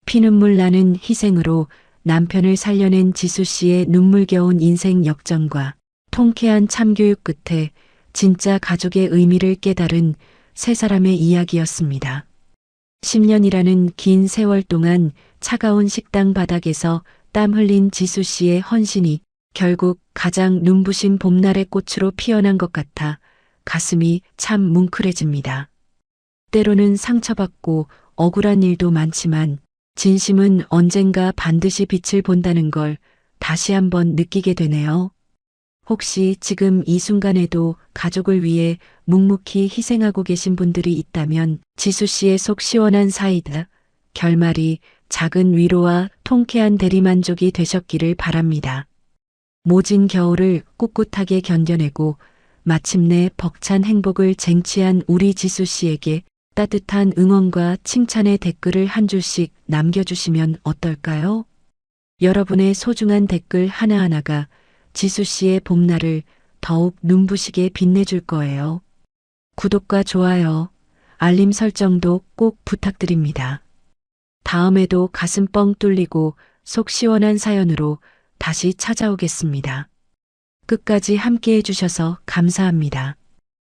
피눈물 나는 희생으로 남편을 살려낸 지수 씨의 눈물겨운 인생 역전과 통쾌한 참교육 끝에 진짜 가족의 의미를 깨달은 세 사람의 이야기였습니다. 10년이라는 긴 세월 동안 차가운 식당 바닥에서 땀 흘린 지수 씨의 헌신이 결국 가장 눈부신 봄날의 꽃으로 피어난 것 같아 가슴이 참 뭉클해집니다. 때로는 상처받고 억울한 일도 많지만 진심은 언젠가 반드시 빛을 본다는 걸 다시 한번 느끼게 되네요. 혹시 지금 이 순간에도 가족을 위해 묵묵히 희생하고 계신 분들이 있다면 지수 씨의 속 시원한 사이다 결말이 작은 위로와 통쾌한 대리만족이 되셨기를 바랍니다. 모진 겨울을 꿋꿋하게 견뎌내고 마침내 벅찬 행복을 쟁취한 우리 지수 씨에게 따뜻한 응원과 칭찬의 댓글을 한 줄씩 남겨주시면 어떨까요? 여러분의 소중한 댓글 하나하나가 지수 씨의 봄날을 더욱 눈부시게 빛내줄 거예요. 구독과 좋아요, 알림 설정도 꼭 부탁드립니다. 다음에도 가슴 뻥 뚫리고 속 시원한 사연으로 다시 찾아오겠습니다. 끝까지 함께 해주셔서 감사합니다.